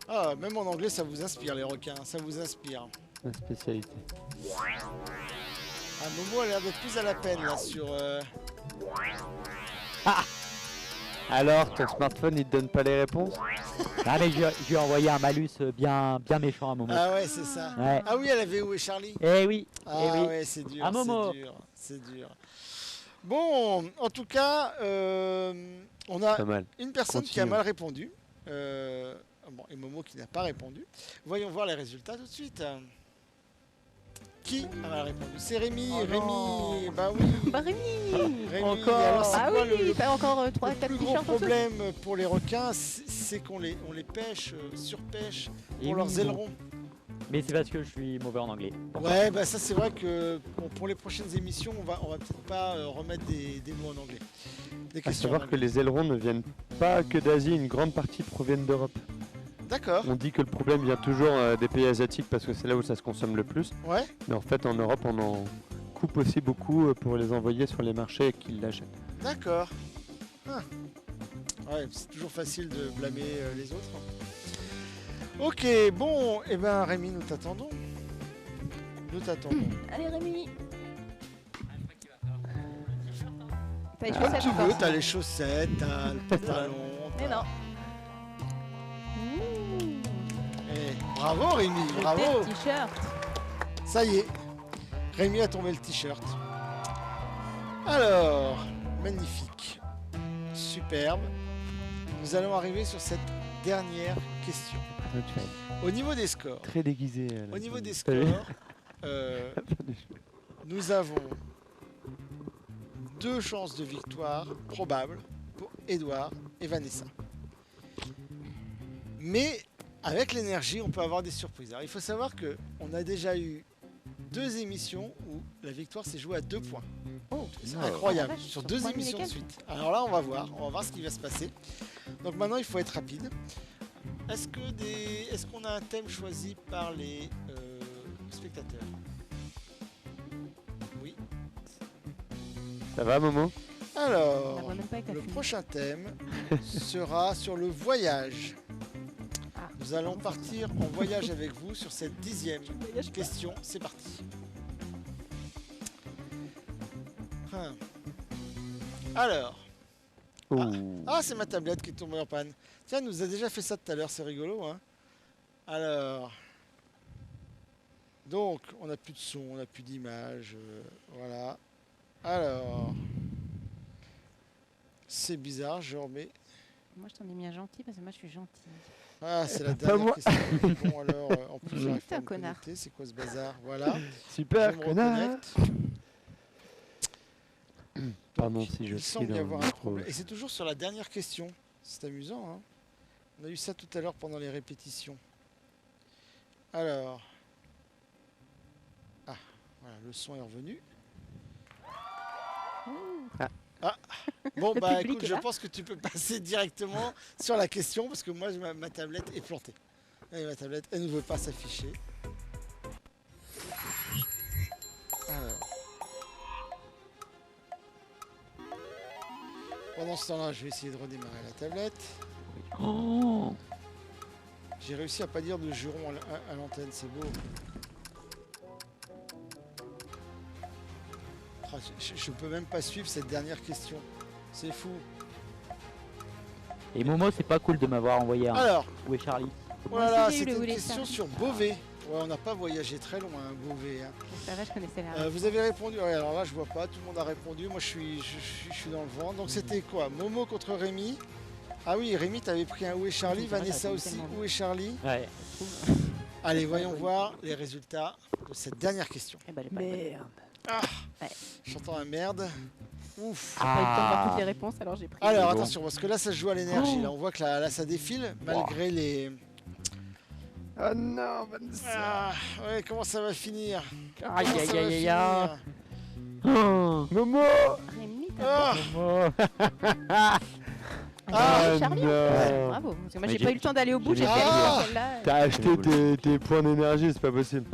ah, même en anglais, ça vous inspire les requins, ça vous inspire. Ma spécialité. Ah, Momo a l'air d'être plus à la peine là sur. Alors, ton smartphone, il te donne pas les réponses? Ah mais je lui ai envoyé un malus bien méchant à Momo. Ah ouais, c'est ça. Ouais. Ah oui, elle avait où est Charlie? Eh oui, Ah eh oui. ouais, c'est dur, À Momo. c'est dur. Bon, en tout cas, on a Pas mal. une personne qui a Continue. mal répondu. Bon, et Momo qui n'a pas répondu. Voyons voir les résultats tout de suite. Qui a mal répondu? C'est Rémi. Oh non. Rémi, bah oui. Bah Rémi. Rémi. Encore. Alors c'est Ah quoi oui, il fait encore 3-4 le plus gros t-shirts en dessous. problème pour les requins? C'est qu'on les pêche, surpêche Et pour oui, leurs bon. ailerons. Mais c'est parce que je suis mauvais en anglais. Ouais, bah ça c'est vrai que bon, pour les prochaines émissions, on va peut-être pas remettre des mots en anglais. Des À questions en savoir que anglais. les ailerons ne viennent pas que d'Asie, une grande partie proviennent d'Europe. D'accord. On dit que le problème vient toujours des pays asiatiques parce que c'est là où ça se consomme le plus. Ouais. Mais en fait, en Europe, on en coupe aussi beaucoup pour les envoyer sur les marchés et qu'ils l'achètent. D'accord. Ah. Ouais, c'est toujours facile de blâmer les autres. Ok, bon, et ben Rémi, nous t'attendons. Nous t'attendons. Allez Rémi. T'as les Comme chaussettes tu veux, encore. t'as les chaussettes, t'as le pantalon. Mais t'as- non. Mmh. Eh, bravo Rémi, Le bravo. t-shirt. Ça y est, Rémi a tombé le t-shirt. Alors, magnifique, superbe. Nous allons arriver sur cette dernière question. Au niveau des scores, Très déguisé. au niveau des T'as vu scores, nous avons 2 chances de victoire probables pour Edouard et Vanessa. Mais avec l'énergie, on peut avoir des surprises. Alors, il faut savoir que on a déjà eu 2 émissions où la victoire s'est jouée à 2 points. Oh, C'est Ah, incroyable, la vache, sur sur 2 3000 et émissions de quelques. suite. Alors là, on va voir ce qui va se passer. Donc maintenant, il faut être rapide. Est-ce qu'on a un thème choisi par les spectateurs? Oui. Ça va, Momo? On la Alors, voit même pas avec la le fumée. prochain thème sera sur le voyage. Ah. Nous allons partir en voyage avec vous sur cette 10e question. C'est parti. Hein. Alors, Ouh. ah, c'est ma tablette qui est tombée en panne. Tiens, elle nous a déjà fait ça tout à l'heure, c'est rigolo, hein. Alors, donc, on n'a plus de son, on n'a plus d'image, voilà. Alors, c'est bizarre, je remets. Moi, je t'en ai mis un gentil parce que moi, je suis gentille. Ah, c'est la Pas dernière moi. question. Bon, alors, en plus, j'arrive Putain, pas à me connard. connecter. C'est quoi ce bazar? Voilà, Super, je me connard. reconnecte. Pardon Donc, si je il suis semble y dans le avoir un micro. problème. Et c'est toujours sur la dernière question. C'est amusant, hein. On a eu ça tout à l'heure pendant les répétitions. Alors. Ah, voilà, le son est revenu. Ah. Bon, Le bah public écoute, est je là. pense que tu peux passer directement sur la question parce que moi, ma tablette est plantée. Et ma tablette, elle ne veut pas s'afficher. Alors. Pendant ce temps-là, je vais essayer de redémarrer la tablette. Oh. J'ai réussi à pas dire de juron à l'antenne, c'est beau. Ah, je peux même pas suivre cette dernière question. C'est fou. Et Momo, c'est pas cool de m'avoir envoyé un. Alors, Où est Charlie? voilà, aussi, j'ai eu c'était le une Oulé question Charlie. sur Beauvais. Ouais, on n'a pas voyagé très loin, hein, Beauvais. Hein. Ça va, je connaissais la. Vous avez répondu, ouais, alors là je vois pas, tout le monde a répondu, moi je suis dans le vent. Donc c'était quoi? Momo contre Rémi. Ah oui, Rémi, t'avais pris un Où est Charlie? C'est vrai, Vanessa j'avais aussi, tellement Où est Charlie? Ouais. Allez, voyons voir les résultats de cette dernière question. Eh ben, j'ai pas eu J'entends un merde. Ouf. le temps de voir toutes les réponses, alors j'ai pris. Alors bon. attention, parce que là ça se joue à l'énergie. Là on voit que là ça défile, malgré les... Oh non, Vanessa. Ah, ouais, comment ça va finir? Aïe Comment aïe ça va aïe aïe finir aïe. Oh. Momo. Rémi, t'as Ah, Momo. Ah, Charlie. non. Ouais, bravo. Parce que moi, Mais j'ai pas eu le temps d'aller au bout, j'ai j'ai- vérifié Ah. celle-là. T'as acheté tes points d'énergie, c'est pas possible.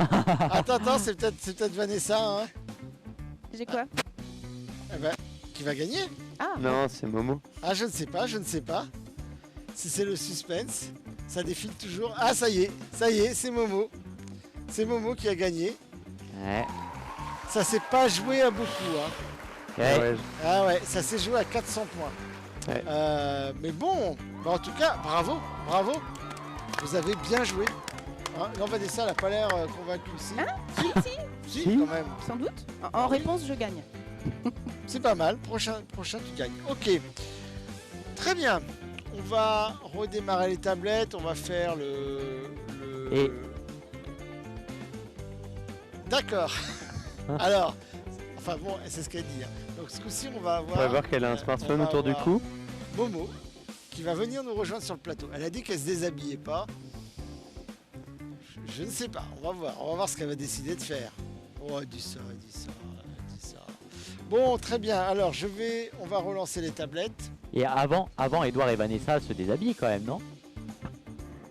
attends, c'est peut-être Vanessa, hein? J'ai quoi? Eh ben, qui va gagner? Ah, Non, c'est Momo. Ah, je ne sais pas, je ne sais pas. Si c'est le suspense, ça défile toujours. Ah, ça y est, c'est Momo. C'est Momo qui a gagné. Ouais. Ça s'est pas joué à beaucoup, hein. Ouais. Ouais, Ah ouais, ça s'est joué à 400 points. Ouais. Mais bon, bah en tout cas, bravo. Vous avez bien joué. Hein, non, Vanessa, elle n'a pas l'air convaincue ici. Si, Si. quand même. sans doute. En réponse, je gagne. C'est pas mal. Prochain, tu gagnes. Ok. Très bien. On va redémarrer les tablettes. On va faire le... Et- D'accord. Alors, enfin bon, c'est ce qu'elle dit. hein. Donc ce coup-ci, on va on va voir qu'elle a un on smartphone va autour du avoir cou. Momo, qui va venir nous rejoindre sur le plateau. Elle a dit qu'elle se déshabillait pas. Je ne sais pas. On va voir. On va voir ce qu'elle va décider de faire. Oh, elle dit ça. Bon, très bien. Alors, on va relancer les tablettes. Et avant, Edouard et Vanessa se déshabillent quand même, non?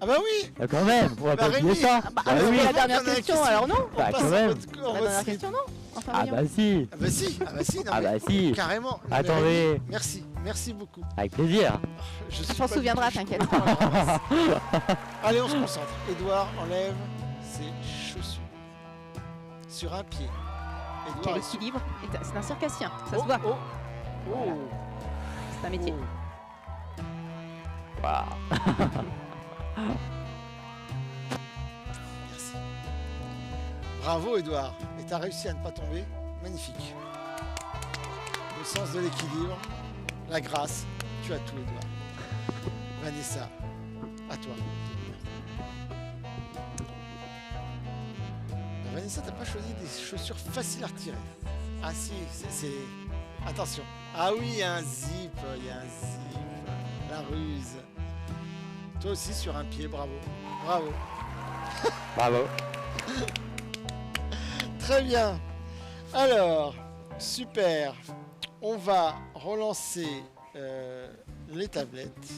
Ah bah oui. Ah, quand même, on va Bah, pas oublier Rémi. ça. Bah, Bah c'était oui. la dernière On a la question, question. alors non. Bah, On passe quand en même. mode- en La mode dernière slip. question, non. Enfin, Ah voyons. bah si. Ah bah si. non, Ah mais bah si. carrément. Non, mais Attendez. Rémi, merci beaucoup. Avec plaisir. Je suis s'en pas du souviendra, tout t'inquiète. chaud pour la ramasse. Allez, on se concentre. Edouard enlève ses chaussures. Sur un pied. Edouard Quel est sur- équilibre. Et c'est un circassien, ça Oh, se voit. oh, Voilà. oh, C'est un métier. Waouh. Merci. Bravo Edouard. Et t'as réussi à ne pas tomber. Magnifique. Le sens de l'équilibre, la grâce. Tu as tout Edouard. Vanessa, à toi. Vanessa, t'as pas choisi des chaussures faciles à retirer. Ah si, c'est... Attention. Ah oui, il y a un zip, il y a un zip. La ruse. Toi aussi sur un pied, bravo. Bravo. Bravo. Très bien. Alors, super. On va relancer les tablettes.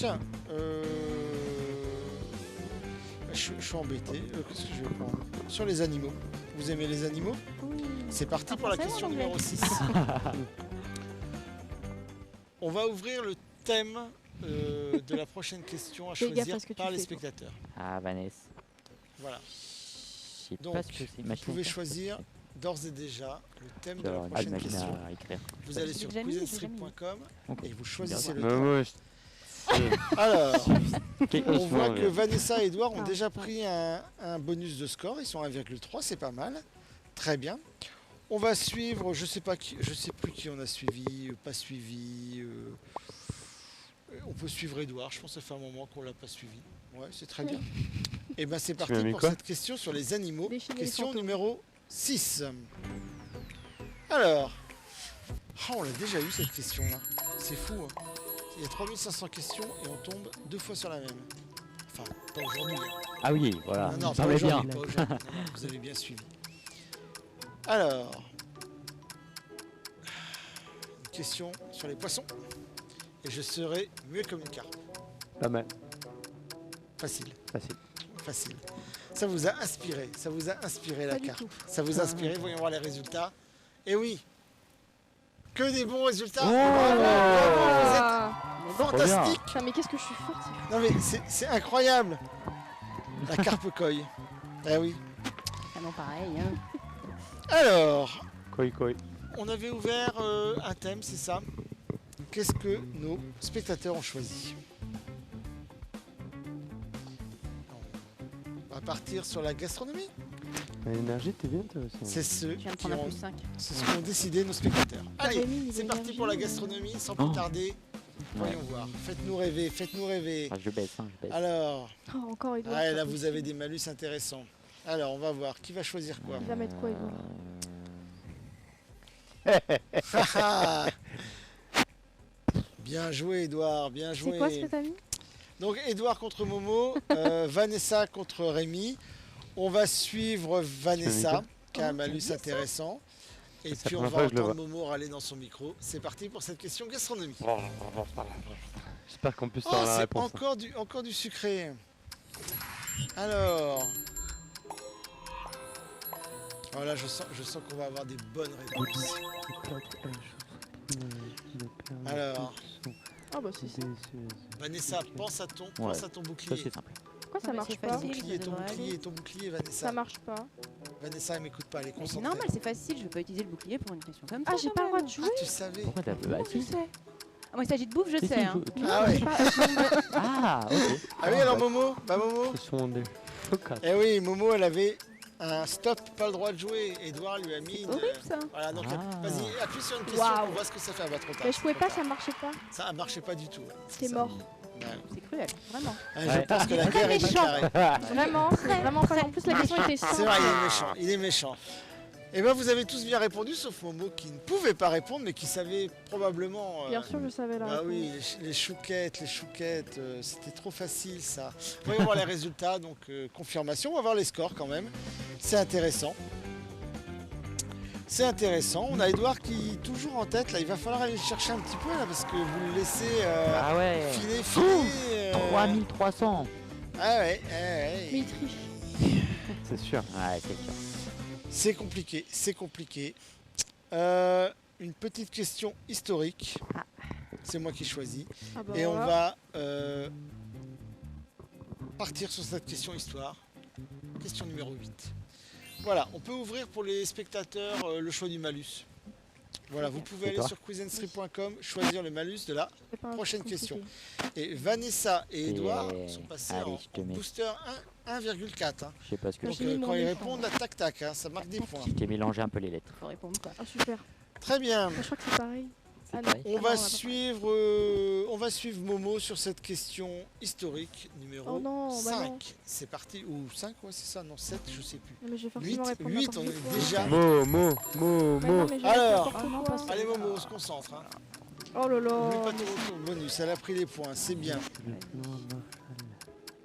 Tiens, je suis embêté. Qu'est-ce que je vais prendre? Sur les animaux. Vous aimez les animaux? Oui. C'est parti En pour la français ou en question anglais numéro 6. On va ouvrir le thème de la prochaine question à Fais gaffe choisir à ce que tu par les fais, toi. spectateurs. Ah, Vanessa. Voilà. Je sais Donc, pas ce que c'est. vous Machine pouvez à faire. choisir d'ores et déjà le thème Tu de vas la avoir une prochaine machine question. à écrire. Vous allez sur J'ai jamais mis, j'ai quizenstrip.com Ok. et vous choisissez le Bah, thème. moi, Alors, on techniquement, voit que mais- Vanessa et Edouard ont Ah, déjà ouais. pris un bonus de score. Ils sont à 1,3, c'est pas mal. Très bien. On va suivre, je sais plus qui on a suivi, pas suivi. On peut suivre Edouard. Je pense que ça fait un moment qu'on l'a pas suivi. Ouais, c'est très bien. Et ben c'est m'as parti mis pour quoi cette question sur les animaux. Déchirer les Question fantômes. numéro 6. Alors, on l'a déjà eu cette question-là. C'est fou. Hein. Il y a 3500 questions et on tombe 2 fois sur la même. Enfin, pas aujourd'hui. Hein. Ah oui, voilà. Non, Ça pas va bien. aujourd'hui, pas aujourd'hui. Non, vous avez bien suivi. Alors, une question sur les poissons. Et je serai muet comme une carpe. Pas mal, Facile, facile. facile. Ça vous a inspiré, la Pas du carte. tout. Ça vous a inspiré, voyons voir les résultats. Et oui, que des bons résultats. Oh Bravo, bravo, vous êtes Mais bon, Trop bien. fantastique. putain, mais qu'est-ce que je suis forte, c'est fou. Non mais c'est incroyable. La carpe coille. Ah oui. Ah non, pareil, hein. Alors, Koi koi. on avait ouvert un thème, c'est ça. Qu'est-ce que nos spectateurs ont choisi? On va partir sur la gastronomie. L'énergie, t'es bien toi aussi. C'est ceux Je viens de qui prendre un ont, plus 5. c'est ce qu'ont décidé nos spectateurs. Allez, Rémi, il c'est veut parti énergie, pour la mais- gastronomie, sans plus Oh. tarder. Voyons Ouais. voir. Faites-nous rêver, faites-nous rêver. Ah, je baisse, je baisse. Alors, Oh, encore Edouard. ah, et c'est là pas vous avez des malus intéressants. Alors, on va voir. Qui va choisir quoi? Il va mettre quoi, Edouard? Haha. Bien joué, Edouard, bien joué. C'est quoi ce que t'as mis? Donc, Edouard contre Momo, Vanessa contre Rémi. On va suivre Vanessa, qui a un Oh, malus t'as dit ça? intéressant. Et C'est la puis, on première va fois que je le entendre Momo râler dans son micro. C'est parti pour cette question gastronomie. J'espère qu'on puisse Oh, avoir la c'est réponse. encore du sucré. Alors. Voilà, je sens qu'on va avoir des bonnes réponses. Alors. Ah bah si, si. Vanessa, pense à ton Ça, bouclier. c'est simple. Pourquoi ça mais marche c'est pas? facile. Ton bouclier, Vanessa. Ça marche pas. Vanessa, elle m'écoute pas, elle est Mais c'est concentrée. normal, c'est facile, je peux pas utiliser le bouclier pour une question comme ça. Ah, j'ai pas le droit de jouer. Ah, tu savais. Pourquoi t'as bah, Je si. sais. Ah, moi, il s'agit de bouffe, je Si, sais. si, Hein. je- Ah ouais. J'ai pas- Ah, ok. Ah oui, alors Momo, Momo. Ce sont des chocolats. Eh oui, Momo, elle avait un stop, pas le droit de jouer. Edouard lui a mis C'est une... horrible ça. Voilà, donc Ah. vas-y, appuie sur une question, Waouh. on voit ce que ça fait. Ah bah trop tard. Mais je pouvais trop pas, tard. ça marchait pas. Ça marchait pas du tout. C'était Ça. mort. Ouais. C'est cruel, vraiment. Je Ouais. pense que la Très guerre est méchant. déclarée. Vraiment, c'est vraiment pas. En plus, la question était simple. C'est vrai, il est méchant, il est méchant. Eh ben vous avez tous bien répondu, sauf Momo qui ne pouvait pas répondre, mais qui savait probablement... Bien sûr, je savais la Bah réponse. oui, les chouquettes, c'était trop facile ça. Voyons voir les résultats, donc confirmation, on va voir les scores quand même. C'est intéressant. C'est intéressant. On a Edouard qui est toujours en tête, là il va falloir aller le chercher un petit peu là, parce que vous le laissez Ah ouais. filer. 3300. Ah ouais, Mais il triche. C'est sûr. Ouais, c'est sûr. c'est compliqué, c'est compliqué. Une petite question historique. C'est moi qui choisis. Ah bah Et on voilà. va partir sur cette question histoire. Question numéro 8. Voilà, on peut ouvrir pour les spectateurs le choix du malus. Voilà, vous pouvez C'est aller toi. sur quizenstrip.com, choisir le malus de la C'est pas un prochaine truc question. compliqué. Et Vanessa et Et Edouard sont passés allez, en je te mets. booster 1,4. Hein. Je sais pas ce que Moi, Donc j'ai mis mon quand ils méchant. répondent, là, tac tac, hein, ça marque des points. je t'ai mélangé un peu les lettres. Faut répondre quoi. Ah super. Très bien. Je crois que c'est pareil. C'est Ah non. pareil. On Ah va non, suivre Momo sur cette question historique numéro Oh non, bah 5. non. C'est parti. Ou 5, ouais, c'est ça, non, 7, je sais plus. Non, mais je vais 8, forcément répondre 8, on n'importe est quoi. déjà. Mais non, mais je vais Alors. répondre Oh non, n'importe pas quoi. Allez Momo, on se concentre. Hein. Oh là là. N'oublie pas ton bonus, elle a pris les points, c'est bien.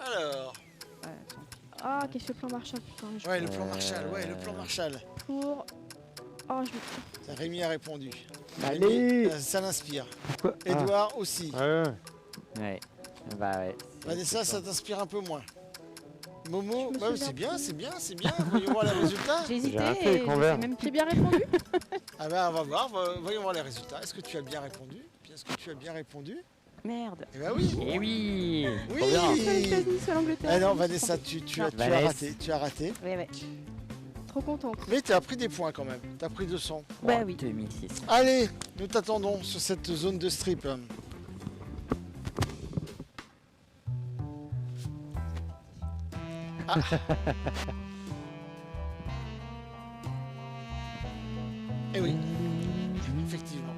Alors, Ouais, tant pis. Ah, qu'est-ce que le plan Marshall, putain. Je ouais, le plan Marshall, ouais, le plan Marshall. pour. Oh, je vais. Rémi a répondu. Allez. Rémi, ça l'inspire. Pourquoi Edouard aussi. Ouais, ouais. Ouais. Bah ouais. Vanessa, ça t'inspire un peu moins. Momo, Je me bah, souviens c'est bien, plus. c'est bien, c'est bien. Voyons voir les résultats. J'ai hésité un peu et écran je vert. sais même J'ai plus. bien répondu. Ah bah on va voir, voyons voir les résultats. Est-ce que tu as bien répondu? Est-ce que tu as bien répondu? Merde. Eh bah oui. Eh oui. Oui. Trop bien. Soit les États-Unis, soit l'Angleterre. Ah non, Vanessa, tu as Vanessa. raté, tu as raté. Ouais. Trop contente. Mais tu as pris des points quand même. Tu as pris 200. Bah oui. 2006. Allez, nous t'attendons sur cette zone de strip. Ah. Eh oui, effectivement.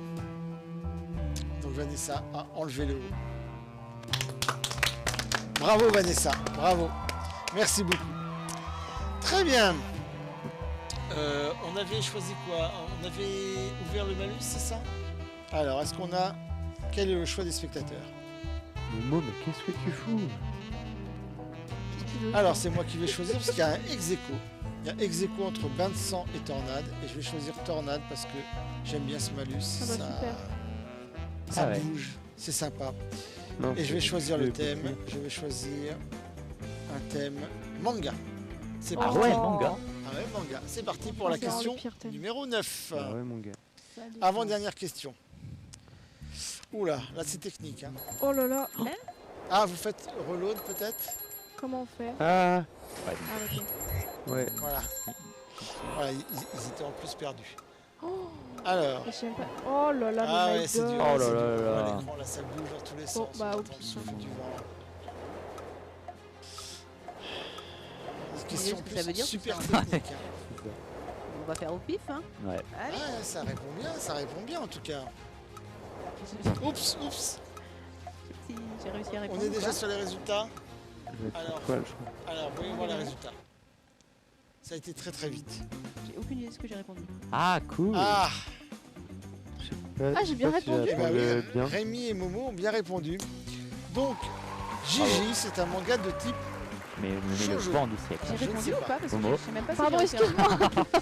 Donc Vanessa a enlevé le haut. Bravo Vanessa, bravo. Merci beaucoup. Très bien. On avait choisi quoi? On avait ouvert le malus, c'est ça? Alors, est-ce qu'on a... Quel est le choix des spectateurs? Momo, mais qu'est-ce que tu fous? Qu'est-ce que tu veux Alors, c'est moi qui vais choisir parce qu'il y a un ex-aequo. Il y a ex-aequo entre bain de sang et tornade. Et je vais choisir tornade parce que j'aime bien ce malus. Ah bah, super. Ça Ah ouais. bouge, c'est sympa. Non, Et je vais c'est- choisir le c'est- thème. Je vais choisir un thème manga. C'est Oh. Ah parti. ouais, manga. Ah ouais, manga. C'est parti pour la C'est vraiment question le pire thème. numéro 9. Ah ouais, mon gars. Avant-dernière question. Oula, là c'est technique. Hein. Oh là là. Ah, vous faites reload peut-être? Comment on fait? Ah, Ah, ok. ouais. Voilà. Voilà, ils étaient en plus perdus. Oh, Alors. mais je sais même pas. Oh là là, Ah mais ouais, my c'est God. dur. Oh là c'est là dur. là Ouais, là. l'écran, là, ça bouge dans tous les Bon, sens. bah, au Attends, pif, souffle hein. du vent. Vous Question voyez ce que plus ça veut dire, tout super ça technique. Hein. On va faire au pif, hein. Ouais. Allez. Ouais, ça répond bien en tout cas. Oups, oups. Si j'ai réussi à répondre. On est ou déjà pas. sur les résultats. Je vais être Alors. sur quoi, je crois. Alors, voyons voir les résultats. Ça a été très très vite. J'ai aucune idée de ce que j'ai répondu. Ah, cool. Ah, Je sais pas- Ah, j'ai bien je sais pas si répondu. j'ai eh ben répondu oui, bien. Rémi et Momo ont bien répondu. Donc, Gigi, c'est un manga de type. Mais le Jojo. vent du siècle. J'ai je ne répondu sais ou pas. pas parce que Momo. je sais même pas si Pardon, j'ai réussi à excuse-moi.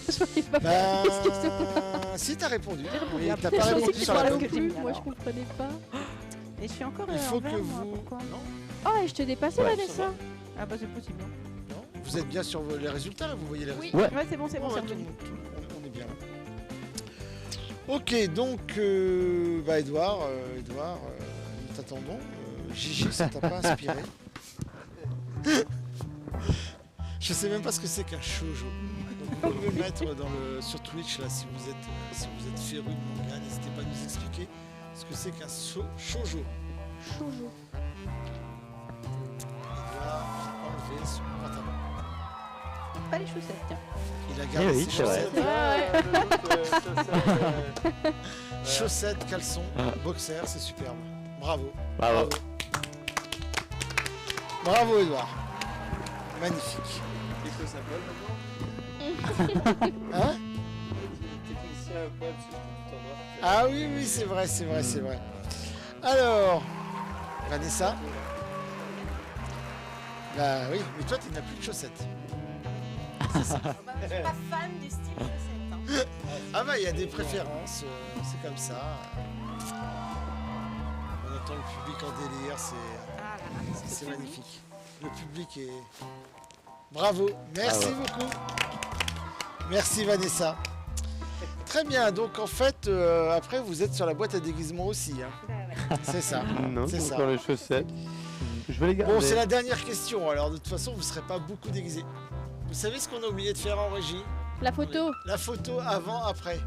Je n'ai pas Ben, Excuse-moi. si t'as répondu. répondu. Mais Ah, t'as peut-être pas je répondu sais sur pas la ce bonne. que j'ai mis, Moi, je alors. comprenais pas. Et je suis encore Il faut en vert, que moi, vous. pourquoi Non, Oh, et je t'ai dépassé, Ouais, Vanessa. Ah bah c'est possible. hein. non. Vous êtes bien sur les résultats là, vous voyez les Oui, résultats. Ouais. ouais, c'est bon, c'est Ouais, bon, c'est tout le revenu. monde, on est bien là. Ok, donc, bah Edouard, nous t'attendons. Gigi, ça t'a pas inspiré? Je sais même pas ce que c'est qu'un shoujo. Donc vous pouvez le mettre sur Twitch là si vous êtes féru de manga, n'hésitez pas à nous expliquer ce que c'est qu'un shoujo. Shoujo. Edouard a enlevé son pantalon. Pas les chaussettes, tiens. Il a gardé Eh oui, ses c'est vrai. chaussettes. Chaussettes, caleçons, boxers, c'est superbe. Bravo. Bravo. Bravo Edouard. Magnifique. Et que ça vole maintenant? Hein? Technicien Paul, c'est tout en noir. Ah oui, oui, c'est vrai, c'est vrai, c'est vrai. Alors, Vanessa. Bah oui, mais toi, tu n'as plus de chaussettes. Je suis pas fan des styles chaussettes. Ah bah, il y a des préférences, c'est comme ça. On entend le public en délire, c'est magnifique. Le public est... Bravo, merci beaucoup. Merci Vanessa. Très bien, donc en fait, après vous êtes sur la boîte à déguisement aussi. Hein. C'est ça. Non, C'est c'est ça. encore les chaussettes. Je vais les garder. Bon, c'est la dernière question, alors de toute façon, vous ne serez pas beaucoup déguisés. Vous savez ce qu'on a oublié de faire en régie? La photo. La photo avant, après.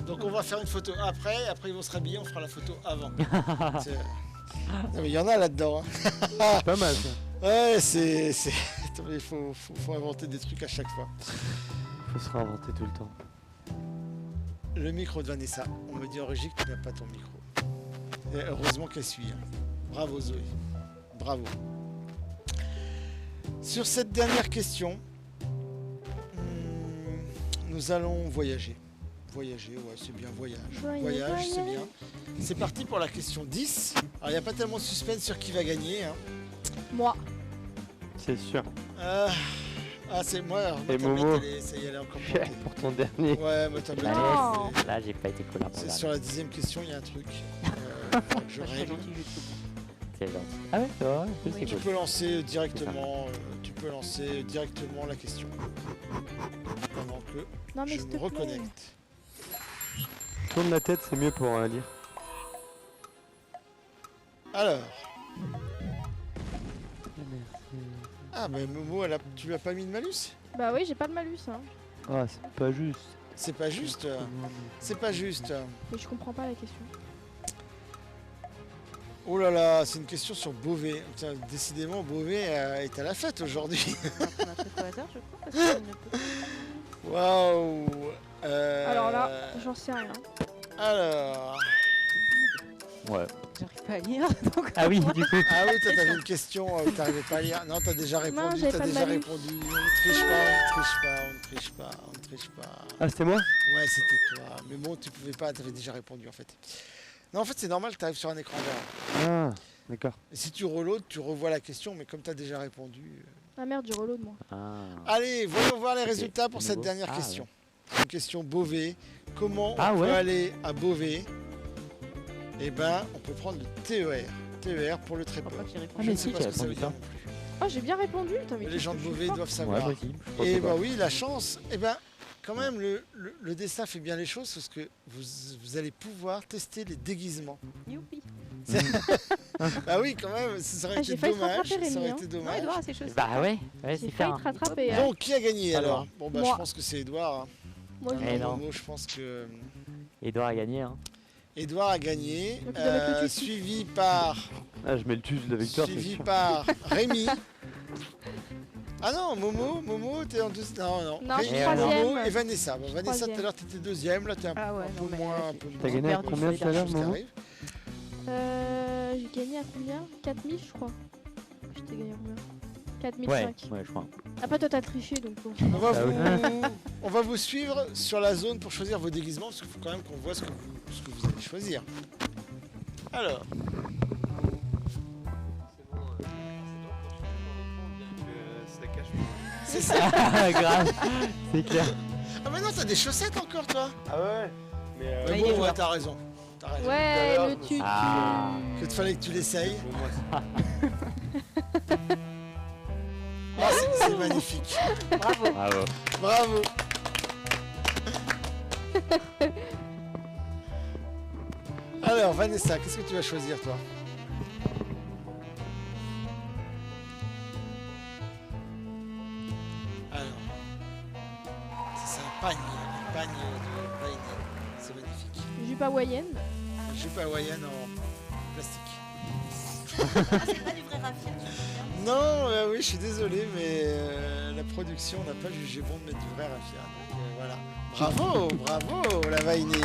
Donc on va faire une photo après ils vont se rhabiller, on fera la photo avant. Non mais il y en a là-dedans. Hein. C'est pas mal ça. Ouais, c'est... Attends, mais il faut inventer des trucs à chaque fois. Faut se réinventer tout le temps. Le micro de Vanessa. On me dit en régie que tu n'as pas ton micro. Et heureusement qu'elle suit. Hein. Bravo Zoé. Bravo. Sur cette dernière question, nous allons voyager. Voyager, ouais, c'est bien, voyage. Voyage, c'est bien. C'est parti pour la question 10. Alors, il n'y a pas tellement de suspense sur qui va gagner. Hein. Moi. C'est sûr. C'est moi. Alors, ma Et tablette, Momo. ça y est, elle est encore bloquée. Pour ton dernier. Ouais, ma tablette. Non. elle est- Là, j'ai pas été cool pour C'est le sur la 10e question, il y a un truc. Faut que je Pas très règle. gentil jusqu'au bout. quelle gentil. Ah ouais, c'est vrai, en plus, Oui. c'est Tu cool. peux lancer directement la question. Pendant que Non, mais je s'il me te plaît. reconnecte. Tourne la tête, c'est mieux pour lire. Alors, Merci. ah mais Momo, tu lui as pas mis de malus? Bah oui, j'ai pas de malus, hein. Ah, c'est pas juste. C'est pas juste. C'est pas juste. Mais je comprends pas la question. Oh là là, c'est une question sur Beauvais. Tiens, décidément, Beauvais est à la fête aujourd'hui. On a truc au hasard, je crois, parce que je ne peux Waouh. Alors là, j'en sais rien. Alors. Ouais. J'arrive pas à lire, donc... Ah oui, du coup. Ah oui, toi t'avais une question que t'arrivais pas à lire. Non, t'as déjà répondu. j'avais T'as pas de déjà malus. répondu. On ne triche pas, on ne triche pas, on ne triche pas, on ne triche pas. Ah, c'était moi? Ouais, c'était toi. Mais bon, tu pouvais pas, t'avais déjà répondu en fait. Non, en fait, c'est normal, t'arrives sur un écran vert. Ah, d'accord. Et si tu reloads, tu revois la question, mais comme t'as déjà répondu. Ah merde, du reload moi. Ah. Allez, voyons voir les résultats pour c'est cette nouveau. dernière Ah, question. Une question Beauvais. Comment Ah on peut ouais. aller à Beauvais? Eh ben, on peut prendre le TER. TER pour le Je tréport. crois pas que j'y réponds. Ah, Je mais ne sais si, pas j'ai ce que ça veut répondu dire ça. non plus. Oh, j'ai bien répondu. Putain, mais Les gens de je suis Beauvais forte. doivent Ouais, savoir. moi aussi. Je pensais Et pas. bah oui, la chance, eh ben, quand même, le destin fait bien les choses parce que vous allez pouvoir tester les déguisements. Youpi. Bah oui, quand même, ça aurait Ah, été j'ai failli te dommage. rattraper, Ça aurait Rémi, été Non, dommage. Edouard a ses choses. Bah ouais, ouais, J'ai c'est failli clair. te rattraper. hein. Bon, qui a gagné Alors. alors? Bon, bah Moi. je pense que c'est Edouard. Hein. Moi, Eh je... non. Momo, je pense que Edouard a gagné, hein. Edouard a gagné, Donc, il doit mettre le tutu. suivi par Ah, je mets le tuche de la victoire, c'est suivi sûr. par Rémi. Ah non, Momo, t'es en deuxième. Non, Non, je suis troisième. Momo et Vanessa. Bon, Vanessa, tout troisième. à l'heure, t'étais deuxième. Là, t'es un, Ah ouais, un non, peu mais moins. là, Un peu T'as moins. gagné à perdu, combien c'est tout à l'heure, Chose qui Momo? arrive. J'ai gagné à combien? 4000 je crois. Je t'ai gagné à combien? 4005. Ouais, ouais, je crois. Après toi t'as triché donc bon. On va vous suivre sur la zone pour choisir vos déguisements parce qu'il faut quand même qu'on voit ce que vous allez choisir. Alors, C'est bon, quand tu fais ton écran, on dirait que ça cache. c'est ça. Grave, c'est clair. Ah mais non, t'as des chaussettes encore toi. Ah ouais. Mais Mais il est bon, ouais, joueur. t'as raison. T'as raison. Ouais, l'heure, le je me tutu. Ah. Que te fallait que tu l'essayes. bon, moi, Ah, c'est magnifique. Bravo. Bravo. Bravo. Alors Vanessa, qu'est-ce que tu vas choisir toi? Alors, ça, c'est un pagne de paille. C'est magnifique. Jupe hawaïenne. Une jupe hawaïenne en plastique. Ah, c'est pas du vrai raffia, tu veux dire. Non, oui, je suis désolé, mais la production n'a pas jugé bon de mettre du vrai raffia. Donc voilà. Bravo, bravo, la Vainée.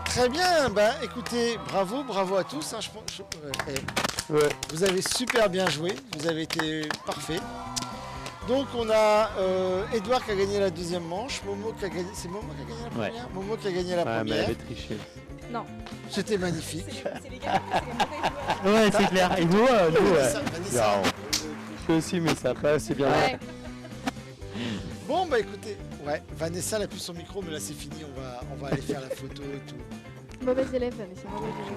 Très bien, bah écoutez, bravo à tous. Hein, Ouais. vous avez super bien joué, vous avez été parfait. Donc on a Edouard qui a gagné la deuxième manche, Momo qui a gagné. C'est Momo qui a gagné la Ouais. première. Momo qui a gagné la Ouais, mais elle première. avait triché. C'était magnifique. C'est les gars, c'est les mauvais joueurs. Ouais, c'est clair. Et nous, Vanessa, Vanessa. Je aussi, mais ça a pas assez bien. Ouais. Bon bah écoutez, ouais, Vanessa n'a plus son micro, mais là c'est fini, on va aller faire la photo et tout. Mauvaise élève, Vanessa, mauvaise élève.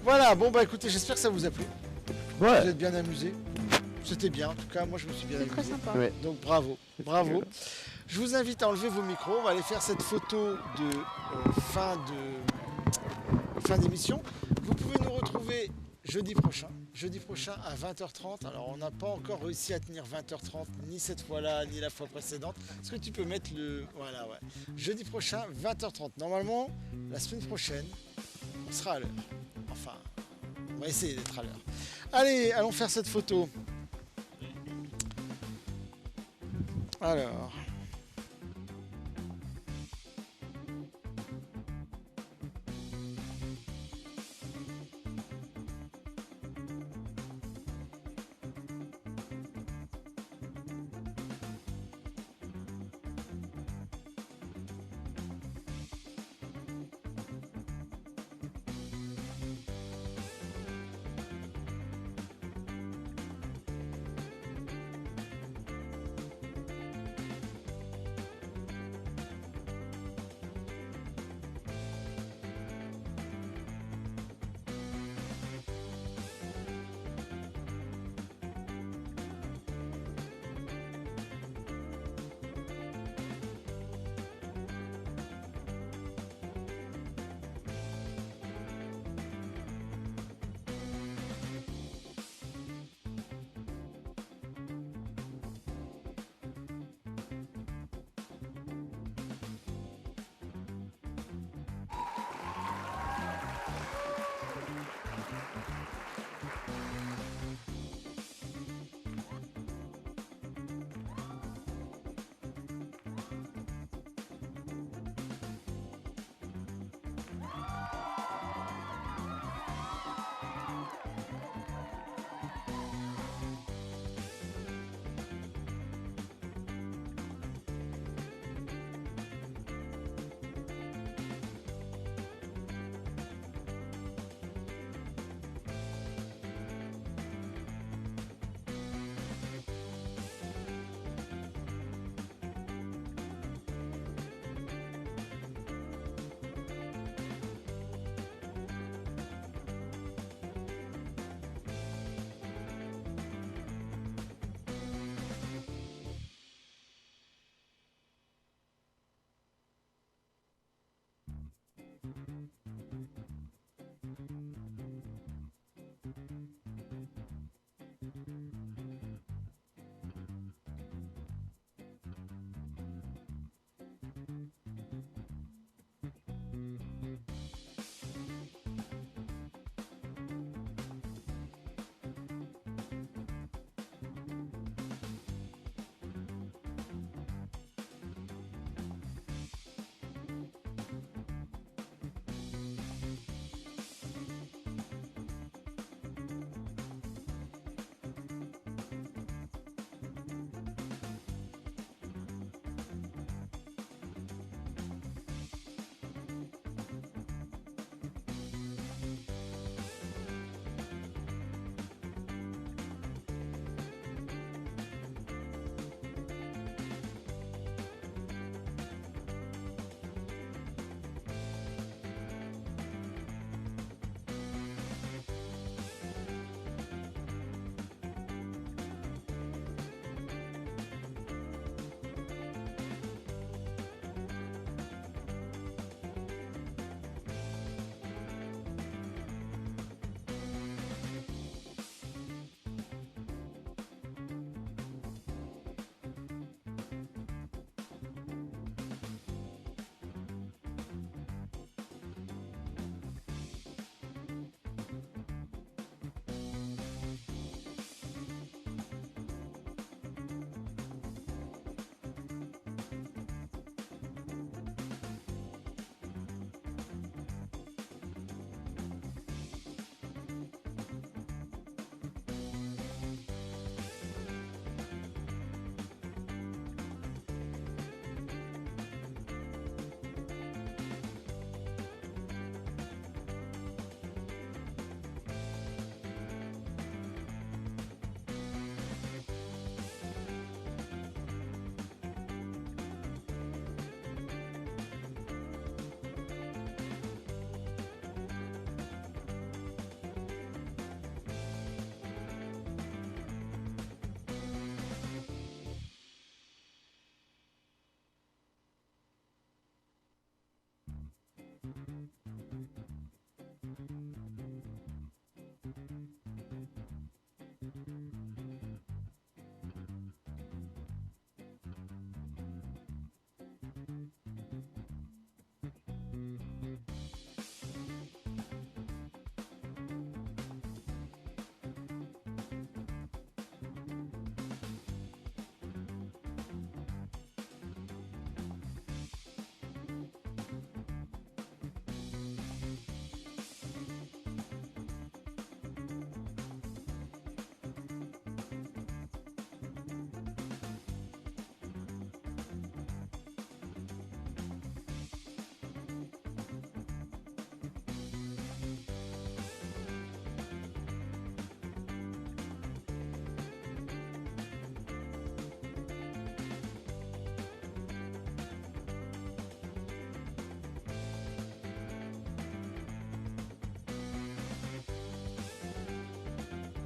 Voilà, bon bah écoutez, j'espère que ça vous a plu. Vous Ouais. êtes bien amusés. C'était bien, en tout cas, moi je me suis bien C'est très amusé. sympa. Ouais. Donc bravo, C'était bravo. rigolo. Je vous invite à enlever vos micros. On va aller faire cette photo de fin d'émission. Vous pouvez nous retrouver jeudi prochain à 20h30. Alors on n'a pas encore réussi à tenir 20h30 ni cette fois-là ni la fois précédente. Est-ce que tu peux mettre le... Voilà, ouais. Jeudi prochain 20h30. Normalement, la semaine prochaine, on sera à l'heure. Enfin, on va essayer d'être à l'heure. Allez, allons faire cette photo. Alors...